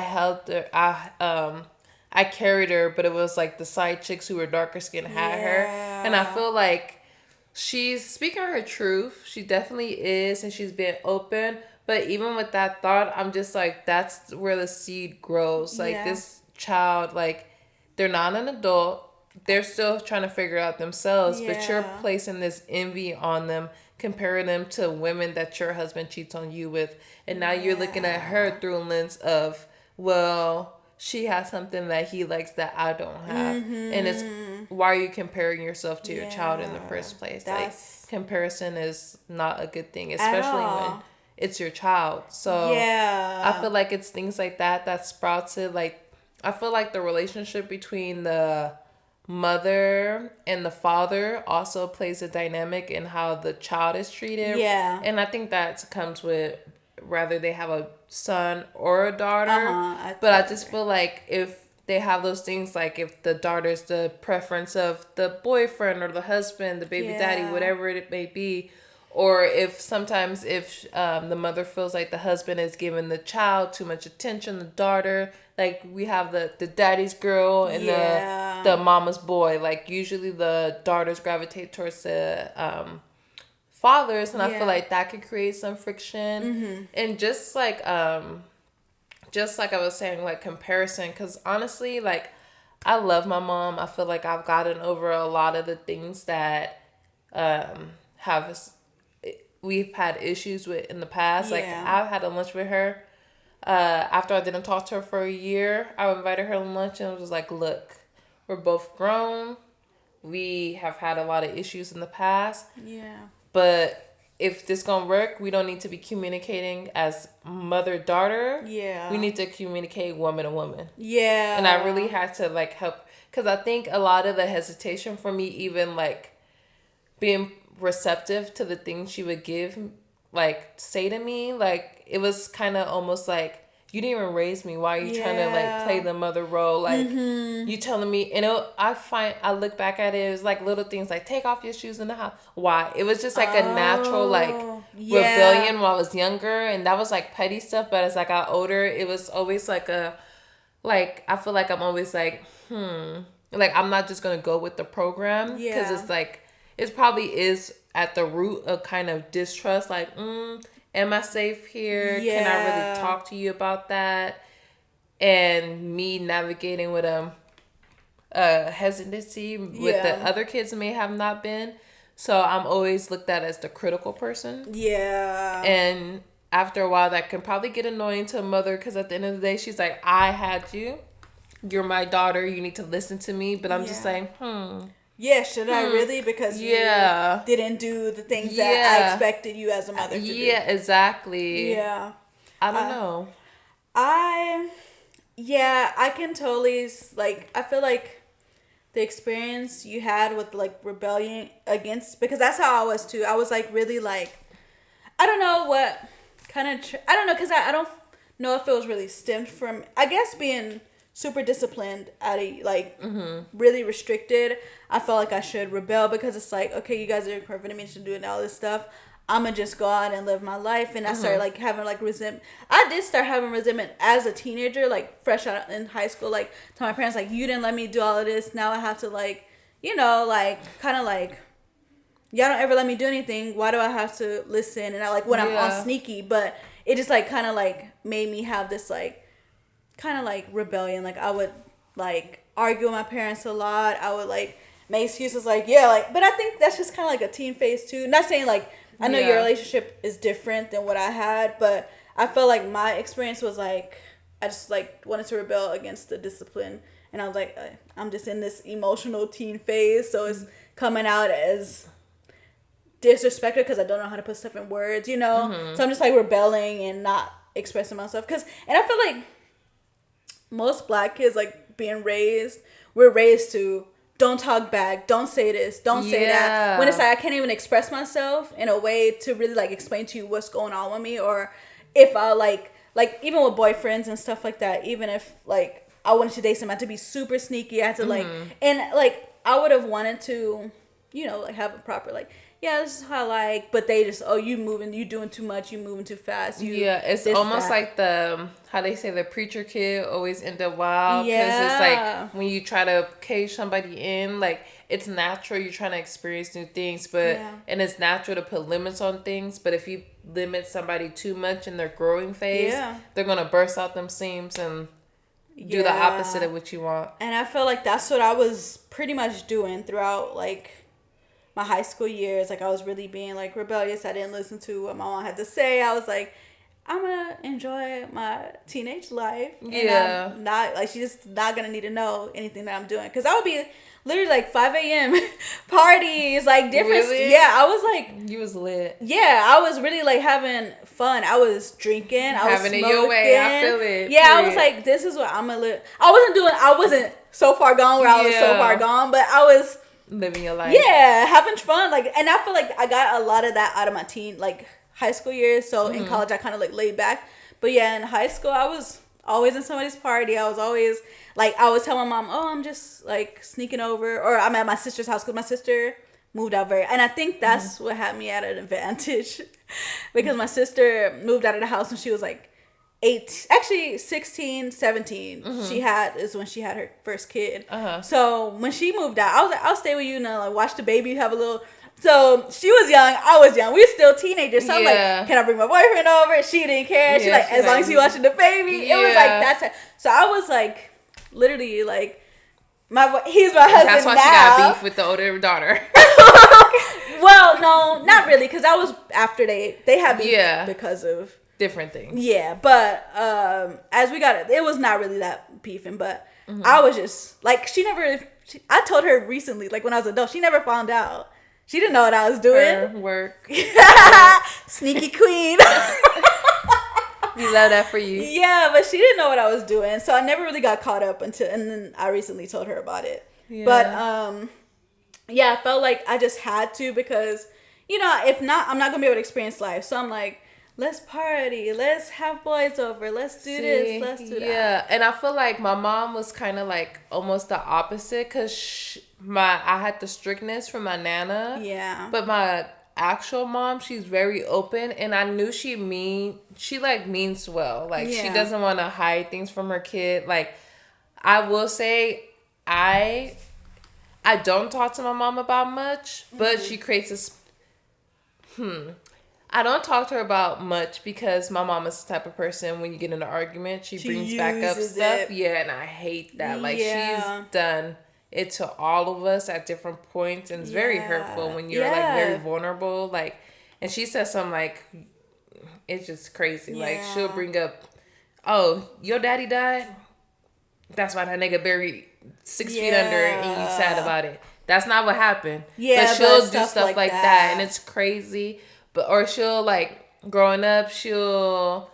I carried her, but it was like the side chicks who were darker skinned had her. And I feel like she's speaking her truth. She definitely is, and she's been open. But even with that thought, I'm just like, that's where the seed grows. Like, this child, like, they're not an adult. They're still trying to figure out themselves, but you're placing this envy on them, comparing them to women that your husband cheats on you with. And now you're looking at her through a lens of, well, she has something that he likes that I don't have. And it's, why are you comparing yourself to your child in the first place? Like, comparison is not a good thing, especially when it's your child. So I feel like it's things like that sprouts it. Like, I feel like the relationship between the mother and the father also plays a dynamic in how the child is treated. And I think that comes with whether they have a son or a daughter. But I just feel like if they have those things, like if the daughter's the preference of the boyfriend or the husband, the baby daddy, whatever it may be, or if sometimes if the mother feels like the husband is giving the child too much attention, the daughter, like we have the daddy's girl and the mama's boy. Like usually the daughters gravitate towards the fathers, and I feel like that could create some friction. And just like I was saying, like comparison, because honestly, like I love my mom. I feel like I've gotten over a lot of the things that we've had issues with in the past. Like I've had a lunch with her after I didn't talk to her for a year. I invited her to lunch and I was like, look, we're both grown. We have had a lot of issues in the past. But if this gonna work, we don't need to be communicating as mother-daughter. We need to communicate woman to woman. And I really had to like help, because I think a lot of the hesitation for me, even like being receptive to the things she would say to me, like it was kind of almost like, you didn't even raise me, why are you trying to like play the mother role, like you telling me. And I look back at it was like little things like take off your shoes in the house. Why? It was just like a natural like rebellion while I was younger, and that was like petty stuff. But as I got older, it was always like I feel like I'm always like like I'm not just gonna go with the program, because it's like it probably is at the root of kind of distrust, like am I safe here? Can I really talk to you about that? And me navigating with hesitancy with the other kids may have not been. So I'm always looked at as the critical person. And after a while, that can probably get annoying to a mother, because at the end of the day, she's like, I had you. You're my daughter. You need to listen to me. But I'm just saying, should I really? Because you didn't do the things that I expected you as a mother to do. Exactly. I don't know. I can totally, like, I feel like the experience you had with, like, rebellion against, because that's how I was, too. I was, like, really, like, I don't know what kind of, I don't know, because I don't know if it was really stemmed from, I guess, being super disciplined at a really restricted. I felt like I should rebel, because it's like, okay, you guys are preventing me from doing all this stuff. I'm gonna just go out and live my life. And I started like having like resentment. I did start having resentment as a teenager, like fresh out in high school, like to my parents, like, you didn't let me do all of this, now I have to, like, you know, like kind of like, y'all don't ever let me do anything, why do I have to listen? And I like when I'm on sneaky. But it just like kind of like made me have this like kind of like rebellion. Like I would like argue with my parents a lot. I would like make excuses, like but I think that's just kind of like a teen phase too. Not saying like I know your relationship is different than what I had, but I felt like my experience was like I just like wanted to rebel against the discipline, and I was like, I'm just in this emotional teen phase, so it's coming out as disrespected because I don't know how to put stuff in words, you know. So I'm just like rebelling and not expressing myself, and I feel like most Black kids, like we're raised to don't talk back, don't say this, don't say that. When it's like I can't even express myself in a way to really like explain to you what's going on with me, or if I like even with boyfriends and stuff like that, even if like I wanted to date someone, I had to be super sneaky. I had to like, and like I would have wanted to, you know, like have a proper like, yeah, this is how I like, but they just, oh, you doing too much, you moving too fast. It's almost like how they say the preacher kid always end up wild. Because it's like when you try to cage somebody in, like, it's natural, you're trying to experience new things, but, and it's natural to put limits on things, but if you limit somebody too much in their growing phase, they're going to burst out them seams and do the opposite of what you want. And I feel like that's what I was pretty much doing throughout, like, my high school years. Like, I was really being, like, rebellious. I didn't listen to what my mom had to say. I was like, I'm gonna enjoy my teenage life. And I'm not, like, she's just not gonna need to know anything that I'm doing. Because I would be literally, like, 5 a.m. parties, like, different. Really? Yeah, I was, like. You was lit. Yeah, I was really, like, having fun. I was drinking. I was having smoking. it your way. I feel it. Yeah, I was like, this is what I'm gonna live. I wasn't so far gone where I was so far gone, but I was living your life. Yeah, having fun. Like, and I feel like I got a lot of that out of my high school years. So in college, I kind of like laid back. But yeah, in high school, I was always in somebody's party. I was always like, I would tell my mom, oh, I'm just like sneaking over, or I'm at my sister's house because my sister moved out and I think that's what had me at an advantage because my sister moved out of the house when she was like 16, 17. Is when she had her first kid. So when she moved out, I was like, I'll stay with you and like watch the baby have a little. So she was young, I was young. We were still teenagers. So I'm like, can I bring my boyfriend over? She didn't care. She like, as long as you watching the baby. It was like, that's it. So I was like, literally like, he's my husband. That's why she got beef with the older daughter. Well, no, not really, because that was after they had beef because of different things. Yeah, but as we got it was not really that beefing, but I was just like, I told her recently, like when I was adult, she never found out. She didn't know what I was doing. Her work. Sneaky queen. We love that for you. Yeah, but she didn't know what I was doing, so I never really got caught up and then I recently told her about it. Yeah. But I felt like I just had to because, if not, I'm not gonna be able to experience life. So I'm like, let's party, let's have boys over, let's do this, let's do that. Yeah, and I feel like my mom was kind of like almost the opposite because I had the strictness from my nana. Yeah. But my actual mom, she's very open, and I knew she means well. Like, she doesn't want to hide things from her kid. Like, I will say, I don't talk to my mom about much, but she creates I don't talk to her about much because my mom is the type of person, when you get in an argument, she brings back up stuff. Yeah, and I hate that. Like, she's done it to all of us at different points, and it's very hurtful when you're like very vulnerable. Like, and she says something like, it's just crazy. Like, she'll bring up, oh, your daddy died? That's why that nigga buried 6 feet under and you sad about it. That's not what happened. Yeah, but she'll do stuff like that, and it's crazy. But, or she'll, like, growing up, she'll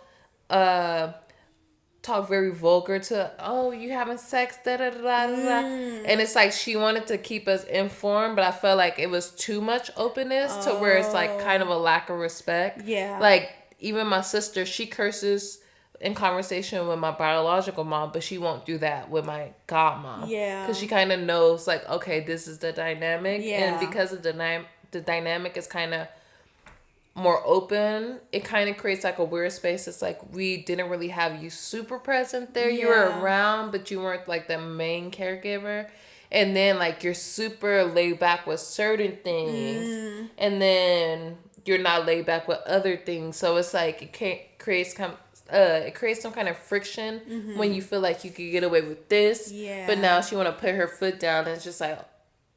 talk very vulgar to, oh, you having sex, da-da-da-da-da. And it's like she wanted to keep us informed, but I felt like it was too much openness to where it's, like, kind of a lack of respect. Yeah. Like, even my sister, she curses in conversation with my biological mom, but she won't do that with my godmom. Yeah. Because she kind of knows, like, okay, this is the dynamic. Yeah. And because of the dynamic is kind of more open, it kind of creates like a weird space. It's like we didn't really have you super present there. You were around, but you weren't like the main caregiver. And then like you're super laid back with certain things, and then you're not laid back with other things. So it's like it creates some kind of friction when you feel like you could get away with this. Yeah. But now she want to put her foot down, and it's just like,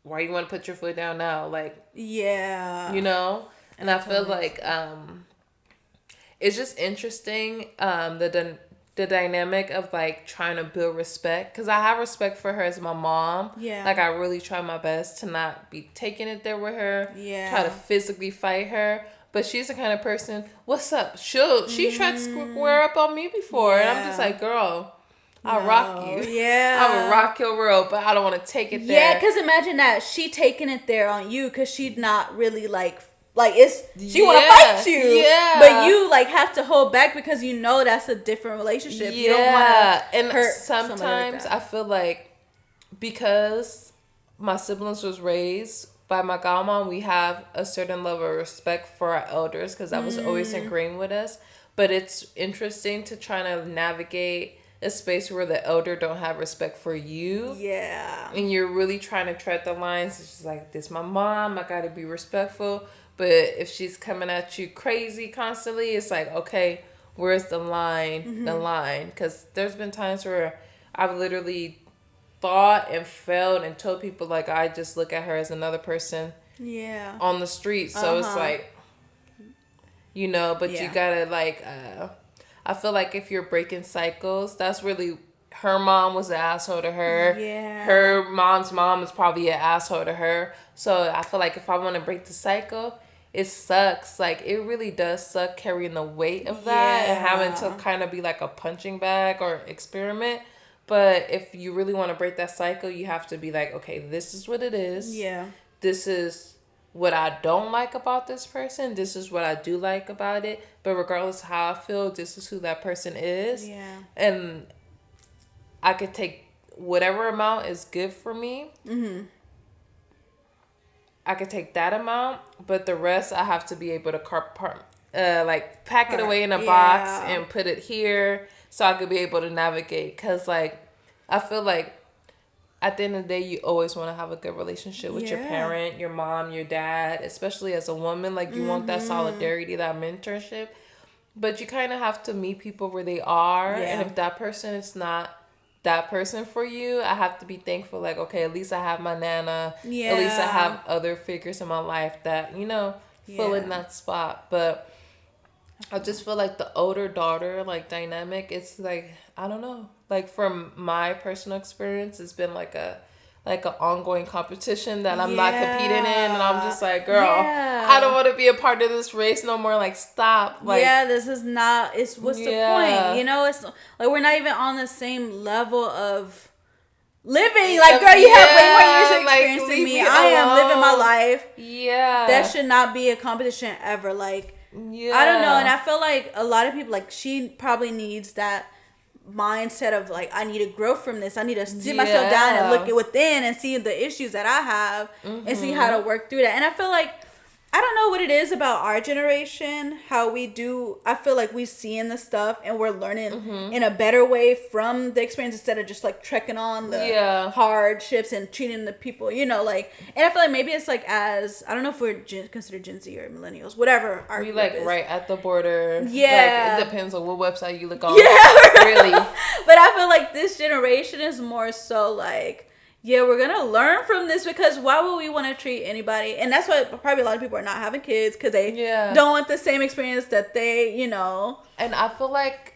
why you want to put your foot down now? Like, And I feel like it's just interesting, the dynamic of like trying to build respect, because I have respect for her as my mom. Yeah. Like, I really try my best to not be taking it there with her. Yeah. Try to physically fight her. But she's the kind of person, what's up? She tried to square up on me before. And I'm just like, girl, I'll rock you. Yeah. I will rock your world, but I don't want to take it there. Yeah, because imagine that. She taking it there on you because she's not really like she want to fight you. Yeah. But you like have to hold back because you know that's a different relationship. Yeah. You don't want to hurt sometimes like I feel like because my siblings was raised by my godmom, we have a certain level of respect for our elders because that was always ingrained with us. But it's interesting to try to navigate a space where the elder don't have respect for you. Yeah. And you're really trying to tread the lines. It's just like, this my mom, I gotta be respectful. But if she's coming at you crazy constantly, it's like, okay, where's the line? Mm-hmm. The line. Because there's been times where I've literally thought and felt and told people, like, I just look at her as another person on the street. So it's like, you know, but you gotta, like, I feel like if you're breaking cycles, that's really, her mom was an asshole to her. Yeah. Her mom's mom is probably an asshole to her. So I feel like if I want to break the cycle, it sucks. Like, it really does suck carrying the weight of that and having to kind of be like a punching bag or experiment. But if you really want to break that cycle, you have to be like, okay, this is what it is. Yeah. This is what I don't like about this person. This is what I do like about it. But regardless of how I feel, this is who that person is. Yeah. And I could take whatever amount is good for me. Mm-hmm. I could take that amount, but the rest I have to be able to pack it away in a box and put it here so I could be able to navigate. Because, like, I feel like at the end of the day, you always want to have a good relationship with your parent, your mom, your dad, especially as a woman. Like, you want that solidarity, that mentorship. But you kind of have to meet people where they are. Yeah. And if that person is not that person for you, I have to be thankful. Like, okay, at least I have my nana. Yeah. At least I have other figures in my life that, you know, fill in that spot. But I just feel like the older daughter, like, dynamic, it's like, I don't know. Like, from my personal experience, it's been like an ongoing competition that I'm not competing in, and I'm just like, girl, I don't want to be a part of this race no more. Like, stop. Like, this is not. It's what's the point? You know, it's like we're not even on the same level of living. Like, girl, you have way more years of experience than me. I am living my life. Yeah, that should not be a competition ever. Like, I don't know, and I feel like a lot of people, like, she probably needs that mindset of, like, I need to grow from this. I need to sit myself down and look within and see the issues that I have and see how to work through that. And I feel like, I don't know what it is about our generation, how we do, I feel like we see in the stuff and we're learning in a better way from the experience instead of just, like, trekking on the hardships and treating the people, you know, like, and I feel like maybe it's like, as, I don't know if we're considered Gen Z or millennials, whatever our we, like, is. Right at the border. Yeah. Like, it depends on what website you look on. Yeah. Really. But I feel like this generation is more so, like, yeah, we're going to learn from this, because why would we want to treat anybody? And that's why probably a lot of people are not having kids, because they don't want the same experience that they, you know. And I feel like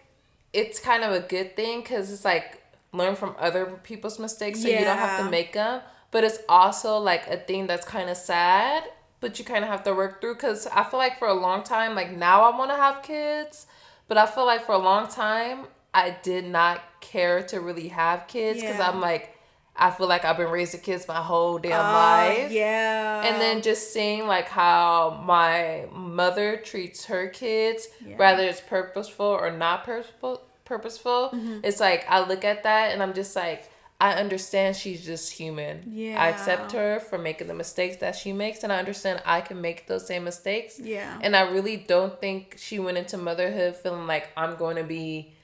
it's kind of a good thing, because it's like, learn from other people's mistakes so you don't have to make them. But it's also like a thing that's kind of sad, but you kind of have to work through. Because I feel like for a long time, like, now I want to have kids, but I feel like for a long time, I did not care to really have kids, because I'm like, I feel like I've been raising kids my whole damn life. Yeah. And then just seeing, like, how my mother treats her kids, whether it's purposeful or not purposeful, it's like, I look at that and I'm just like, I understand she's just human. Yeah. I accept her for making the mistakes that she makes, and I understand I can make those same mistakes. Yeah. And I really don't think she went into motherhood feeling like I'm going to be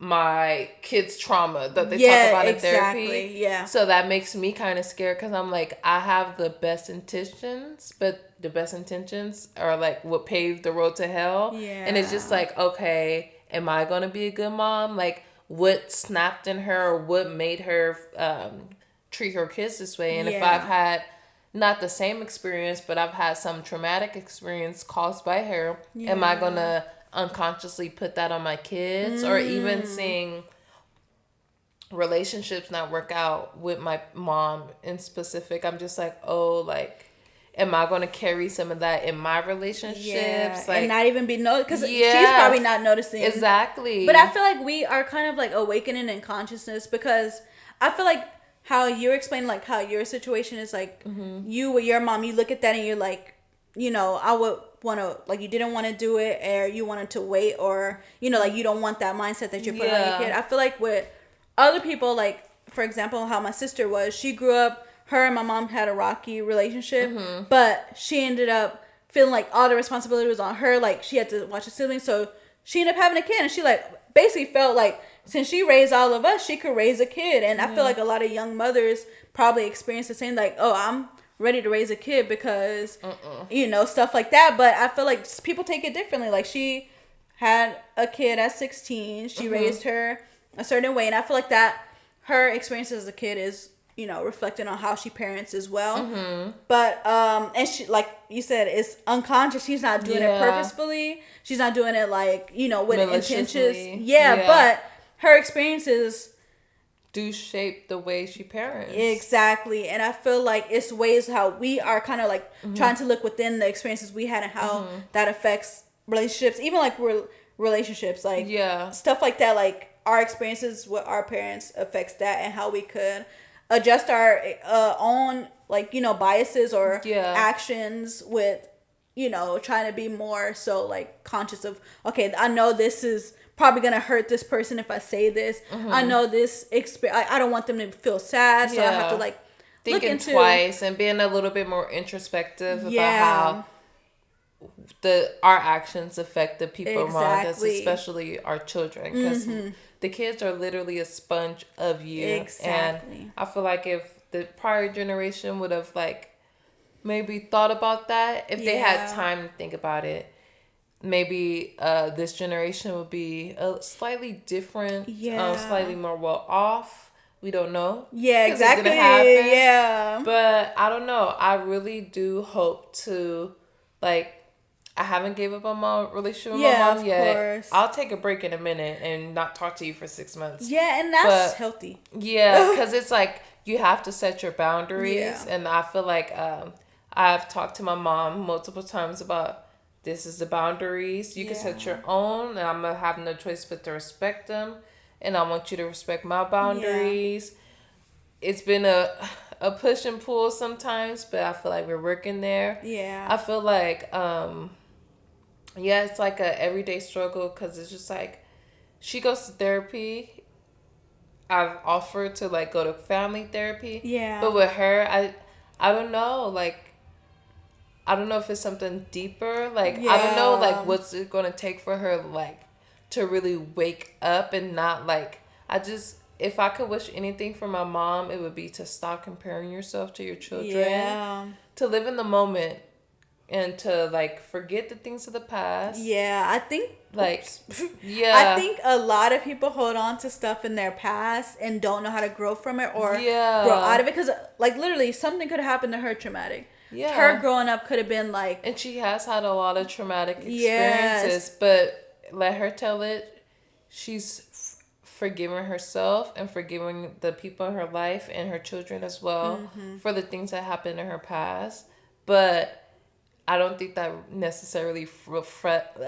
my kids' trauma that they talk about in therapy. Yeah. So that makes me kind of scared, because I'm like, I have the best intentions, but the best intentions are like what paved the road to hell. Yeah. And it's just like, okay, am I going to be a good mom? Like, what snapped in her, or what made her treat her kids this way? And if I've had not the same experience, but I've had some traumatic experience caused by her, am I going to unconsciously put that on my kids? Or even seeing relationships not work out with my mom in specific, I'm just like, oh, like, am I going to carry some of that in my relationships? Like, and not even be noticed, because she's probably not noticing. Exactly. But I feel like we are kind of like awakening in consciousness, because I feel like how you're explaining, like, how your situation is, like, you with your mom, you look at that and you're like, you know, I would want to, like, you didn't want to do it, or you wanted to wait, or, you know, like, you don't want that mindset that you're putting on your kid. I feel like with other people, like, for example, how my sister was, she grew up, her and my mom had a rocky relationship, but she ended up feeling like all the responsibility was on her. Like, she had to watch her siblings, so she ended up having a kid, and she like basically felt like since she raised all of us, she could raise a kid. And I feel like a lot of young mothers probably experience the same, like, oh, I'm ready to raise a kid because you know, stuff like that. But I feel like people take it differently. Like, she had a kid at 16, she raised her a certain way, and I feel like that her experience as a kid is, you know, reflected on how she parents as well. But and she, like you said, it's unconscious. She's not doing it purposefully. She's not doing it like, you know, with intentions. But her experiences do shape the way she parents. Exactly. And I feel like it's ways how we are kind of like trying to look within the experiences we had and how that affects relationships, even like relationships, like stuff like that. Like, our experiences with our parents affects that, and how we could adjust our own, like, you know, biases or actions with, you know, trying to be more so like conscious of, okay, I know this is probably gonna hurt this person if I say this. I know this I don't want them to feel sad, so I have to like thinking twice and being a little bit more introspective about how our actions affect the people around us, especially our children, because the kids are literally a sponge of you. And I feel like if the prior generation would have like maybe thought about that, if they had time to think about it, maybe this generation would be slightly different, slightly more well off. We don't know. Yeah, exactly. Yeah. But I don't know. I really do hope to, like, I haven't gave up on my relationship with my mom yet. Course. I'll take a break in a minute and not talk to you for 6 months. Yeah, and that's healthy. Yeah, because it's like you have to set your boundaries. And I feel like I've talked to my mom multiple times about this is the boundaries. You can set your own, and I'm going to have no choice but to respect them. And I want you to respect my boundaries. It's been a push and pull sometimes, but I feel like we're working there. Yeah. I feel like, it's like a everyday struggle, because it's just like, she goes to therapy. I've offered to like go to family therapy. Yeah. But with her, I don't know, like, I don't know if it's something deeper. Like, I don't know, like, what's it going to take for her, like, to really wake up and not, like, if I could wish anything for my mom, it would be to stop comparing yourself to your children. Yeah. To live in the moment and to, like, forget the things of the past. Yeah, I think, like, I think a lot of people hold on to stuff in their past and don't know how to grow from it or grow out of it. Because, like, literally, something could have happened to her traumatic. Yeah. Her growing up could have been like... And she has had a lot of traumatic experiences, but let her tell it. She's forgiving herself and forgiving the people in her life and her children as well for the things that happened in her past. But I don't think that necessarily reflects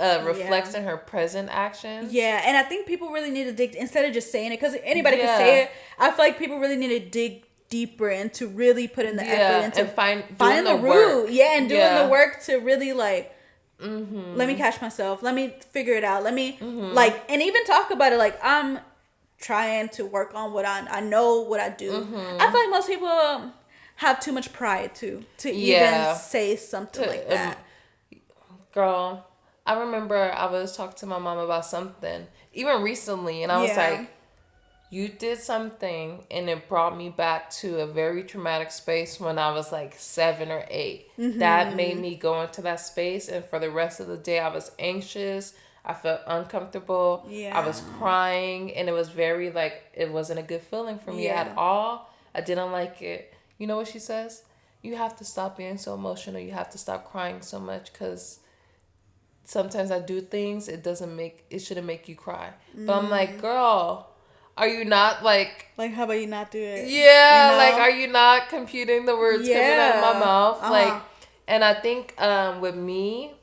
in her present actions. Yeah, and I think people really need to dig... Instead of just saying it, because anybody can say it, I feel like people really need to dig deeper and to really put in the effort into and find the root. And doing the work to really like let me catch myself, let me figure it out, let me like, and even talk about it, like, I'm trying to work on what I know what I do. I feel like most people have too much pride to even say something like that. Girl, I remember I was talking to my mom about something even recently, and I was like, you did something and it brought me back to a very traumatic space when I was like 7 or 8. That made me go into that space, and for the rest of the day I was anxious. I felt uncomfortable. I was crying, and it was very like, it wasn't a good feeling for me at all. I didn't like it. You know what she says? You have to stop being so emotional. You have to stop crying so much, because sometimes I do things, it shouldn't make you cry. But I'm like, girl, are you not like... Like, how about you not do it? Yeah, you know? Like, are you not computing the words coming out of my mouth? Like, and I think with me,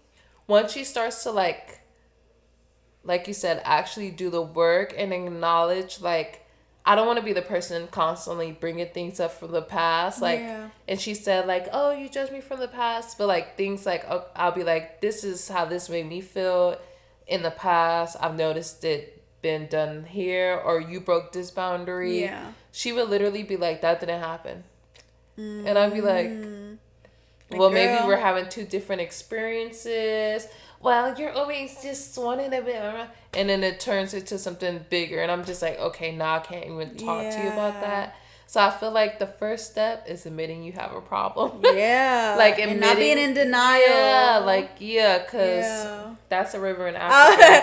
once she starts to like you said, actually do the work and acknowledge, like, I don't want to be the person constantly bringing things up from the past. Like, and she said, like, oh, you judge me from the past. But, like, things like, I'll be like, this is how this made me feel in the past. I've noticed it been done here, or you broke this boundary. She would literally be like, that didn't happen. And I'd be like, well, maybe we're having two different experiences. Well, you're always just wanting a bit, and then it turns into something bigger, and I'm just like, okay, now I can't even talk to you about that. So I feel like the first step is admitting you have a problem. Yeah. Like admitting, and not being in denial. Yeah, because that's a river in Africa.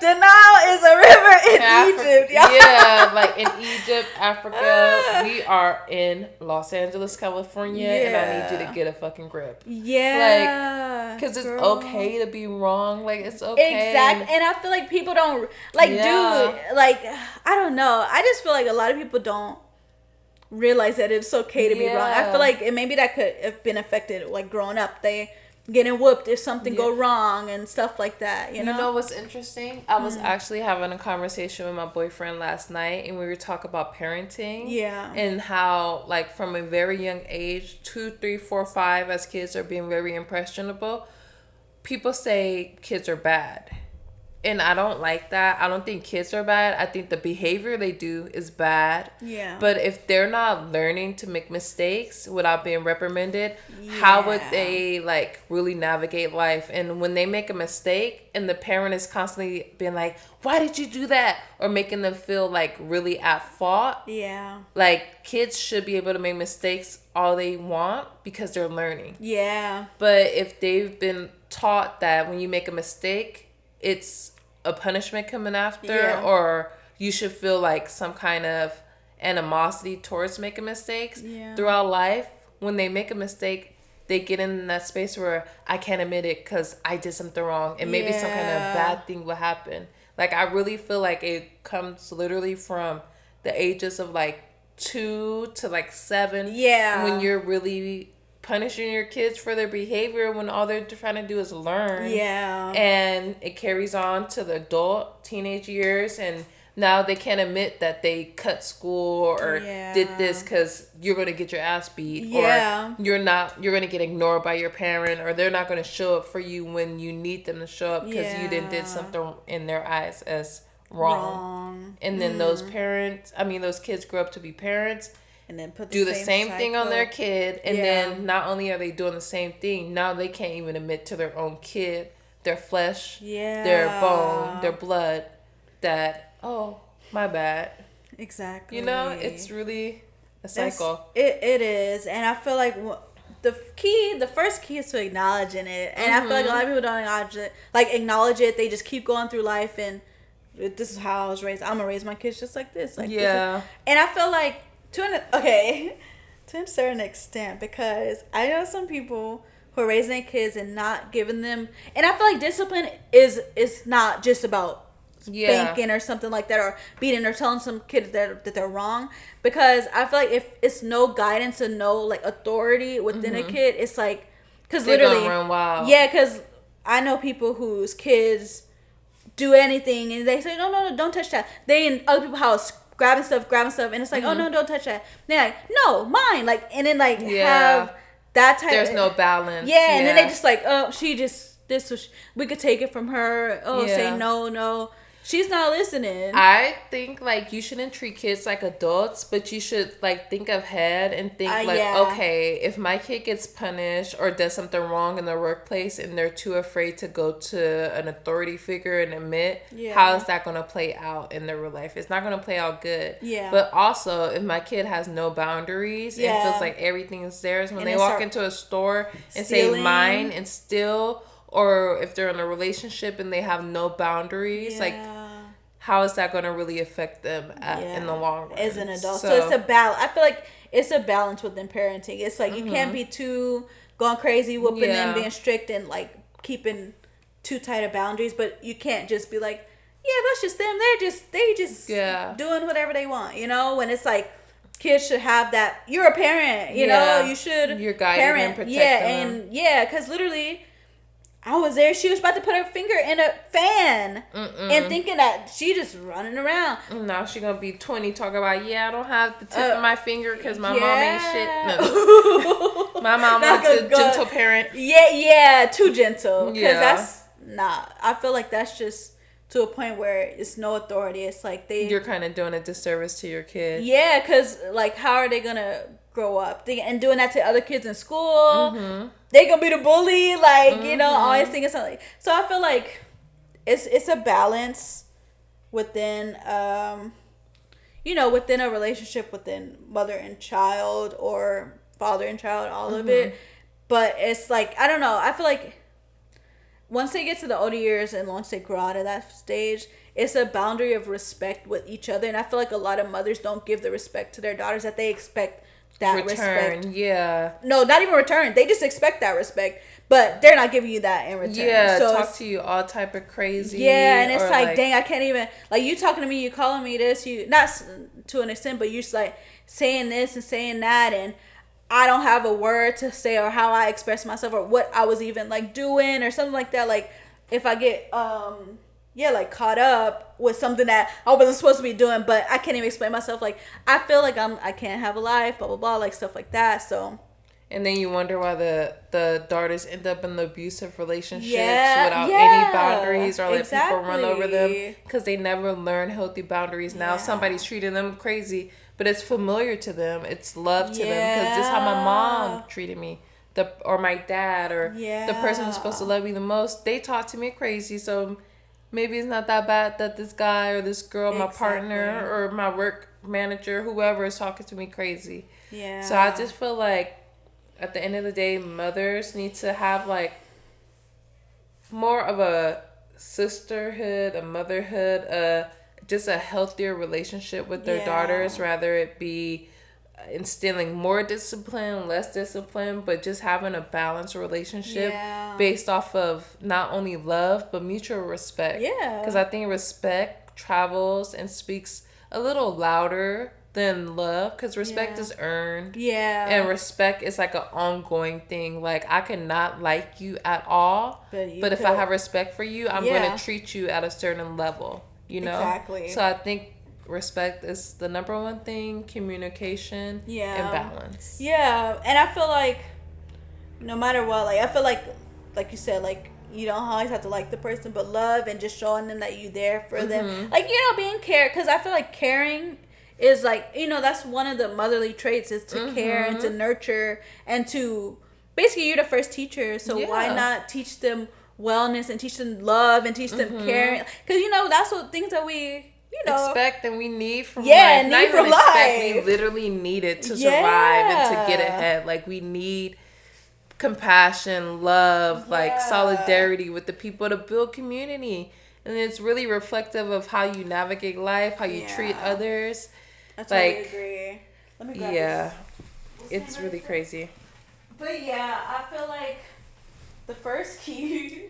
Denial is a river in Egypt. Y'all. Yeah, like in Egypt, Africa. We are in Los Angeles, California, and I need you to get a fucking grip. Yeah. Like, because it's okay to be wrong. Like, it's okay. Exactly. And I feel like people don't, like, dude, like, I don't know. I just feel like a lot of people don't realize that it's okay to be wrong. I feel like maybe that could have been affected, like, growing up. They getting whooped if something go wrong and stuff like that, you know? You know what's interesting? I was actually having a conversation with my boyfriend last night, and we were talking about parenting. Yeah. And how, like, from a very young age, 2, 3, 4, 5, as kids are being very impressionable, people say kids are bad. And I don't like that. I don't think kids are bad. I think the behavior they do is bad. Yeah. But if they're not learning to make mistakes without being reprimanded, how would they, like, really navigate life? And when they make a mistake and the parent is constantly being like, why did you do that? Or making them feel, like, really at fault. Yeah. Like, kids should be able to make mistakes all they want because they're learning. Yeah. But if they've been taught that when you make a mistake, it's a punishment coming after, or you should feel like some kind of animosity towards making mistakes throughout life. When they make a mistake, they get in that space where I can't admit it because I did something wrong, and maybe some kind of bad thing will happen. Like, I really feel like it comes literally from the ages of like 2 to like 7. Yeah. When you're really punishing your kids for their behavior when all they're trying to do is learn. Yeah. And it carries on to the adult teenage years, and now they can't admit that they cut school or did this because you're going to get your ass beat, or you're going to get ignored by your parent, or they're not going to show up for you when you need them to show up because you did something in their eyes as wrong. And then those kids grow up to be parents, and then do the same thing on their kid, and then not only are they doing the same thing, now they can't even admit to their own kid, their flesh, their bone, their blood, that, oh, my bad. Exactly. You know, it's really a cycle. It is, and I feel like the first key is to acknowledging it, and I feel like a lot of people don't acknowledge it. They just keep going through life, and this is how I was raised. I'm gonna raise my kids just like this, and I feel like to a certain extent, because I know some people who are raising their kids and not giving them, and I feel like discipline is not just about spanking or something like that, or beating or telling some kids that they're wrong, because I feel like if it's no guidance and no like authority within a kid, it's like, because literally run wild. Because I know people whose kids do anything and they say no, don't touch that. They in other people's house grabbing stuff, and it's like, oh no, don't touch that. They're like, no, mine, like, and then like have that type. There's no balance. And then they just like, oh, she just we could take it from her. Oh, say no. She's not listening. I think, like, you shouldn't treat kids like adults, but you should, like, think ahead and think, okay, if my kid gets punished or does something wrong in the workplace and they're too afraid to go to an authority figure and admit, how is that going to play out in their real life? It's not going to play out good. But also, if my kid has no boundaries and feels like everything is theirs, when they walk into a store and say mine and steal, or if they're in a relationship and they have no boundaries, like, how is that going to really affect them in the long run? As an adult. So it's a balance. I feel like it's a balance within parenting. It's like you can't be too going crazy, whooping them, being strict, and like keeping too tight of boundaries. But you can't just be like, that's just them. They just doing whatever they want. You know, when it's like, kids should have that. You're a parent. You know, you should. You're guiding and protecting them. And because literally, I was there. She was about to put her finger in a fan and thinking that she just running around. Now she gonna be 20 talking about, I don't have the tip of my finger because my mom ain't shit. No. My mom is a gentle parent. Too gentle. Because that's not. I feel like that's just to a point where it's no authority. It's like you're kind of doing a disservice to your kid. Yeah, because like, how are they gonna grow up? And doing that to other kids in school, they gonna be the bully. Like, you know, always thinking something. So I feel like it's a balance within you know, within a relationship within mother and child or father and child, all of it. But it's like, I don't know. I feel like once they get to the older years and once they grow out of that stage, it's a boundary of respect with each other. And I feel like a lot of mothers don't give the respect to their daughters that they expect that respect. Yeah. No, not even return. They just expect that respect, but they're not giving you that in return. Yeah, so talk to you all type of crazy. Yeah, and it's like, dang, I can't even, like, you talking to me, you calling me this, you, not to an extent, but you're just like saying this and saying that, and I don't have a word to say or how I express myself or what I was even like doing or something like that. Like, if I get like caught up with something that I wasn't supposed to be doing, but I can't even explain myself, like, I feel like I can't have a life, blah blah blah, like stuff like that. So, and then you wonder why the daughters end up in the abusive relationships without any boundaries, or let people run over them because they never learn healthy boundaries. Now somebody's treating them crazy, but it's familiar to them. It's love to them because this is how my mom treated me, or my dad, or the person who's supposed to love me the most. They talk to me crazy, so maybe it's not that bad that this guy or this girl, my partner or my work manager, whoever is talking to me crazy. Yeah. So I just feel like at the end of the day, mothers need to have like more of a sisterhood, a motherhood, just a healthier relationship with their daughters, rather it be instilling more discipline, less discipline, but just having a balanced relationship based off of not only love but mutual respect. Yeah. Because I think respect travels and speaks a little louder than love, because respect is earned. Yeah. And respect is like an ongoing thing. Like, I cannot like you at all, but if I have respect for you, I'm going to treat you at a certain level, you know? Exactly. So I think respect is the number one thing, communication, and balance. Yeah. And I feel like no matter what, like, I feel like you said, like, you don't always have to like the person, but love and just showing them that you're there for them. Like, you know, being cared, because I feel like caring is like, you know, that's one of the motherly traits, is to care and to nurture and to, basically, you're the first teacher, so why not teach them wellness and teach them love and teach them caring, because, you know, that's what things that we, you know, expect and we need from life. Need from life. We literally need it to survive and to get ahead. Like, we need compassion, love, like solidarity with the people to build community, and it's really reflective of how you navigate life, how you treat others. I totally agree. Let me grab this. It's really crazy. But yeah, I feel like the first key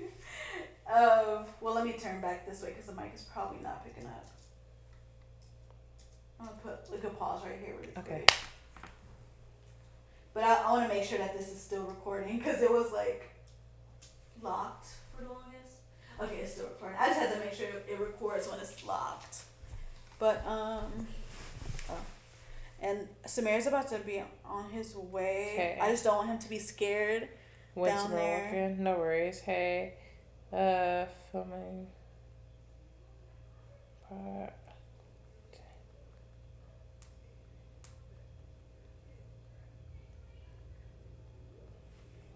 of, well, let me turn back this way because the mic is probably not picking up. I'm gonna put like a pause right here really quick. But I want to make sure that this is still recording, because it was like locked for the longest. Okay, it's still recording. I just had to make sure it records when it's locked. But and Samir's about to be on his way. Okay. I just don't want him to be scared down there. Okay. No worries. Hey, filming part.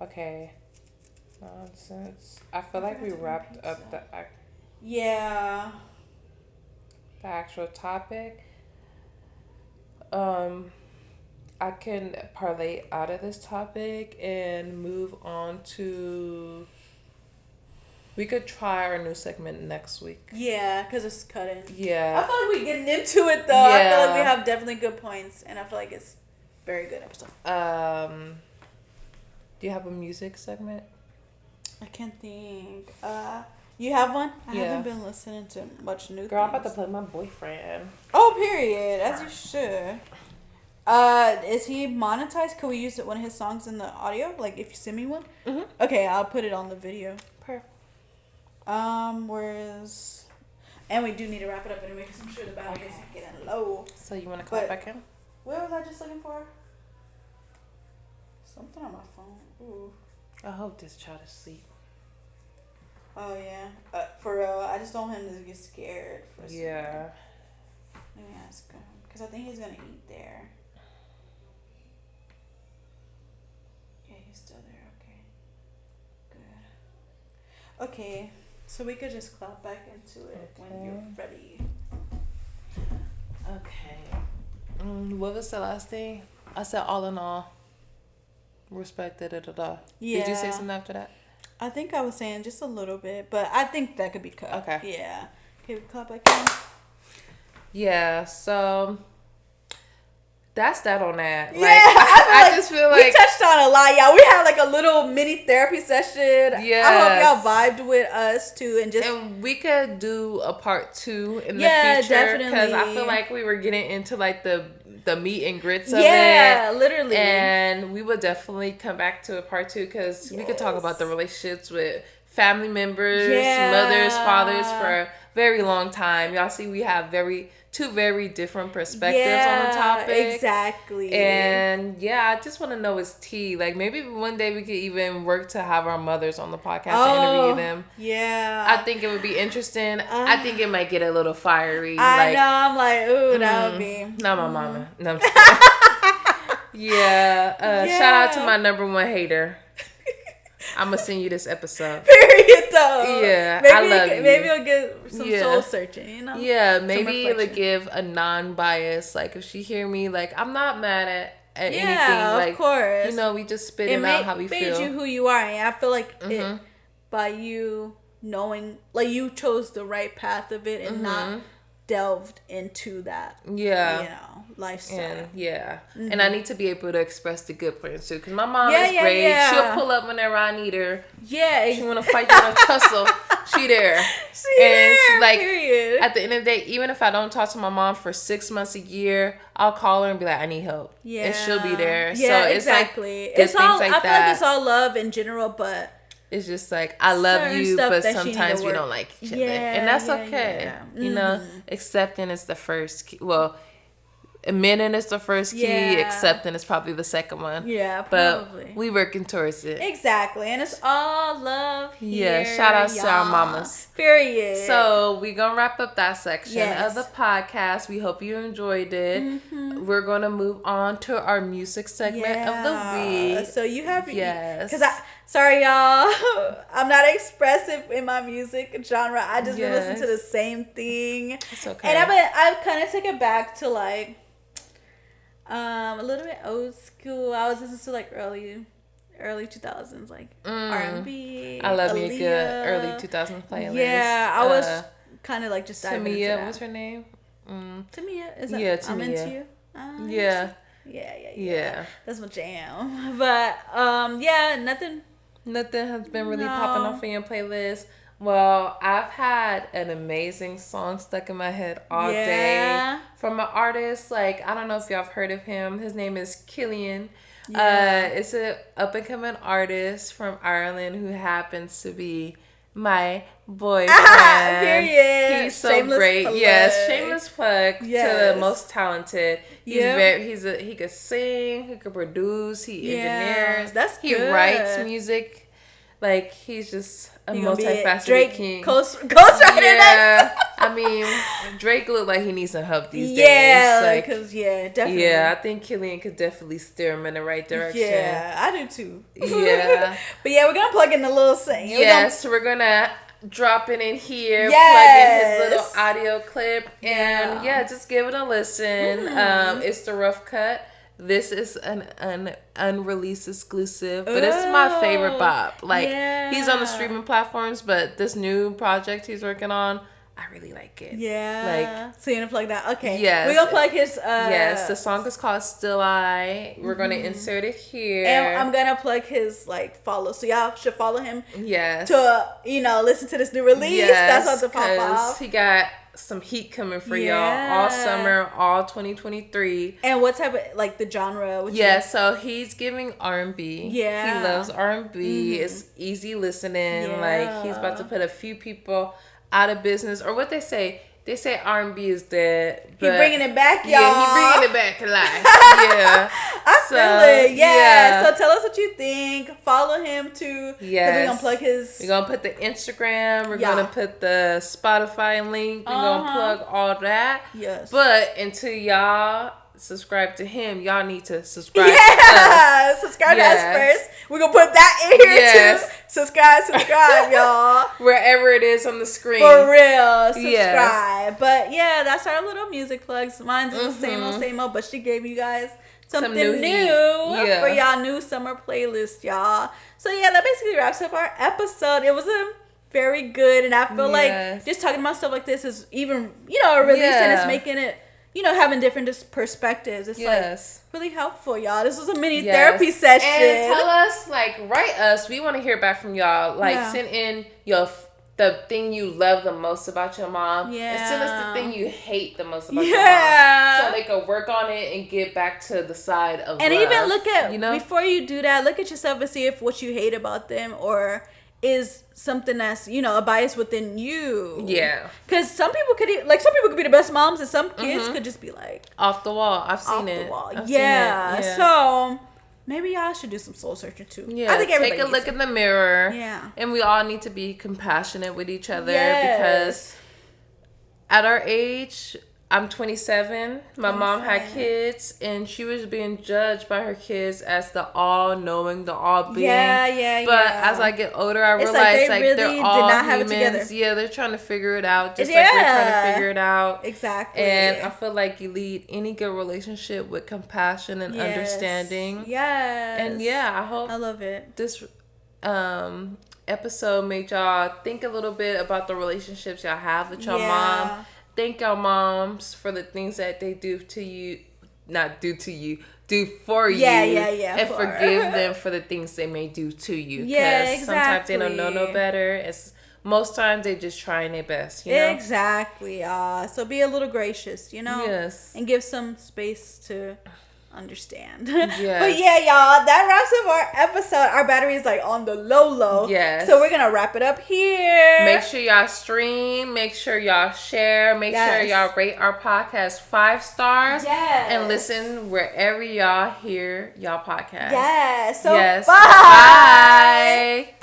Okay. Nonsense. I feel like we wrapped up the actual topic. I can parlay out of this topic and move on to. We could try our new segment next week. Yeah, because it's cutting. Yeah. I feel like we're getting into it though. Yeah. I feel like we have definitely good points, and I feel like it's a very good episode. Do you have a music segment? I can't think. You have one? I haven't been listening to much new Girl, things. I'm about to play my boyfriend. Oh, period. As you should. Is he monetized? Can we use one of his songs in the audio? Like, if you send me one? Mm-hmm. Okay, I'll put it on the video. Perfect. Where's... And we do need to wrap it up anyway, because I'm sure the battery is getting low. So you want to call back in? What was I just looking for? Something on my phone. Ooh. I hope this child is asleep. Oh yeah, for real. I just don't want him to get scared. Yeah. Let me ask him because I think he's gonna eat there. Yeah, he's still there. Okay, good. Okay, so we could just clap back into it when you're ready. Okay. What was the last thing? I said all in all. Respect, da da da da. Yeah. Did you say something after that? I think I was saying just a little bit, but I think that could be cut. Okay. Yeah. Okay, we clap back in. Yeah, so that's that on that. Yeah, Like, I just feel like we touched on a lot, y'all. We had like a little mini therapy session. Yes. I hope y'all vibed with us too, and we could do a part 2 in the Yeah, future. definitely. Because I feel like we were getting into like the meat and grits of it. Yeah, literally. And we would definitely come back to a part 2 because we could talk about the relationships with family members, mothers, fathers for a very long time. Y'all see, we have two very different perspectives on the topic. Exactly. And yeah, I just want to know his tea. Like maybe one day we could even work to have our mothers on the podcast and interview them. Yeah. I think it would be interesting. I think it might get a little fiery. I know. I'm like, ooh, that would be. Not my mama. No, I'm just kidding. Yeah. Shout out to my number one hater. I'm gonna send you this episode. Period, though. Yeah, maybe I love you. Maybe it'll get some soul searching, you know? Yeah, maybe it'll give a non-bias. Like, if she hear me, like, I'm not mad at anything. Like, of course. You know, we just spitting out how we feel. It made you who you are. And I feel like it, by you knowing, like, you chose the right path of it and not delved into that. Yeah. You know, lifestyle. And, and I need to be able to express the good points too. Because my mom is great. Yeah. She'll pull up whenever I need her. Yeah. She want to fight you in a tussle. She there. She's like, period. At the end of the day, even if I don't talk to my mom for 6 months, a year, I'll call her and be like, I need help. Yeah. And she'll be there. Yeah, so it's exactly. Like, it's all, I feel like it's all love in general, but it's just like, I love you, but sometimes we don't like each other. And that's okay. Yeah. You know, accepting is the first key. Well, admitting is the first key. Accepting is probably the second one. Yeah, probably. But we working towards it. Exactly. And it's all love here. Yeah, shout out to our mamas. Period. So we going to wrap up that section of the podcast. We hope you enjoyed it. We're going to move on to our music segment of the week. So you have... Yes. Because sorry, y'all. I'm not expressive in my music genre. I just been listening to the same thing. It's okay. And I kind of take it back to like a little bit old school. I was listening to like early 2000s, like R&B. I love me a good early 2000s playlist. Yeah, I was kind of like just diving into that. What's her name? Tamia. Is that Tamia. I'm Into You? Yeah. That's my jam. But nothing has been really popping off in your playlist. Well, I've had an amazing song stuck in my head all day from an artist. Like, I don't know if y'all have heard of him. His name is Killian. It's an up and coming artist from Ireland who happens to be my boyfriend. Period. He's so shameless great. Plug. Yes, shameless plug to the most talented. He could sing, he could produce, he engineers. He writes music. Like, he's just a multifaceted king. Ghostwriter. Yeah. I mean, Drake look like he needs some help these days. Yeah, because, definitely. Yeah, I think Killian could definitely steer him in the right direction. Yeah, I do too. Yeah. But we're going to plug in a little thing. Yes, we're going to drop it in here, plug in his little audio clip, and just give it a listen. It's the Rough Cut. This is an unreleased exclusive, but it's my favorite bop. Like, he's on the streaming platforms, but this new project he's working on, I really like it. Yeah. Like, so you're gonna plug that? Okay. Yes. We're gonna plug his. Yes. The song is called Still I. We're gonna insert it here, and I'm gonna plug his follow. So y'all should follow him. Yes. To listen to this new release. Yes. That's what the pop off. He got some heat coming for y'all all summer, all 2023. And what type of the genre? So he's giving R&B. Yeah, he loves R&B. It's easy listening. Like, he's about to put a few people out of business, or what they say R&B is dead. He bringing it back, y'all. Yeah, he bringing it back to life. I feel it. Yeah. So tell us what you think. Follow him too. Yes. We're gonna plug his. We're gonna put the Instagram. We're gonna put the Spotify link. We're gonna plug all that. Yes. But until y'all subscribe to him, y'all need to subscribe to us. Subscribe to us first. We're gonna put that in here too. Subscribe, y'all. Wherever it is on the screen. For real. Subscribe. Yes. But yeah, that's our little music plugs. Mine's the same old, but she gave you guys something new for y'all new summer playlist, y'all. So yeah, that basically wraps up our episode. It was a very good, and I feel like just talking about stuff like this is even, a release, and it's making it, having different perspectives. It's like really helpful, y'all. This was a mini therapy session. And tell us, write us. We want to hear back from y'all. Send in the thing you love the most about your mom. Yeah. And send us the thing you hate the most about your mom. So they can work on it and get back to the side of and love. Even look at, before you do that, look at yourself and see if what you hate about them or is something that's, a bias within you. Yeah. Because some people could be the best moms, and some kids could just be off the wall. I've seen it. Yeah. So maybe y'all should do some soul searching too. Yeah. I think everybody take a look in the mirror. Yeah. And we all need to be compassionate with each other because at our age, I'm 27. My mom had kids, and she was being judged by her kids as the all-knowing, the all-being. But as I get older, I realize they're all humans. Yeah, they're trying to figure it out, just like we're trying to figure it out. Exactly. And I feel like you lead any good relationship with compassion and understanding. Yes. And I hope I love it. This episode made y'all think a little bit about the relationships y'all have with your mom. Thank your moms for the things that they do to you, not do to you, do for you. And forgive them for the things they may do to you. Because sometimes they don't know no better. Most times they just trying their best, Exactly. So be a little gracious, Yes. And give some space to understand. Yes. But y'all, that wraps up our episode. Our battery is on the low. Yes. So we're gonna wrap it up here. Make sure y'all stream. Make sure y'all share. Make sure y'all rate our podcast 5 stars. Yes. And listen wherever y'all hear y'all podcast. Yes. So bye.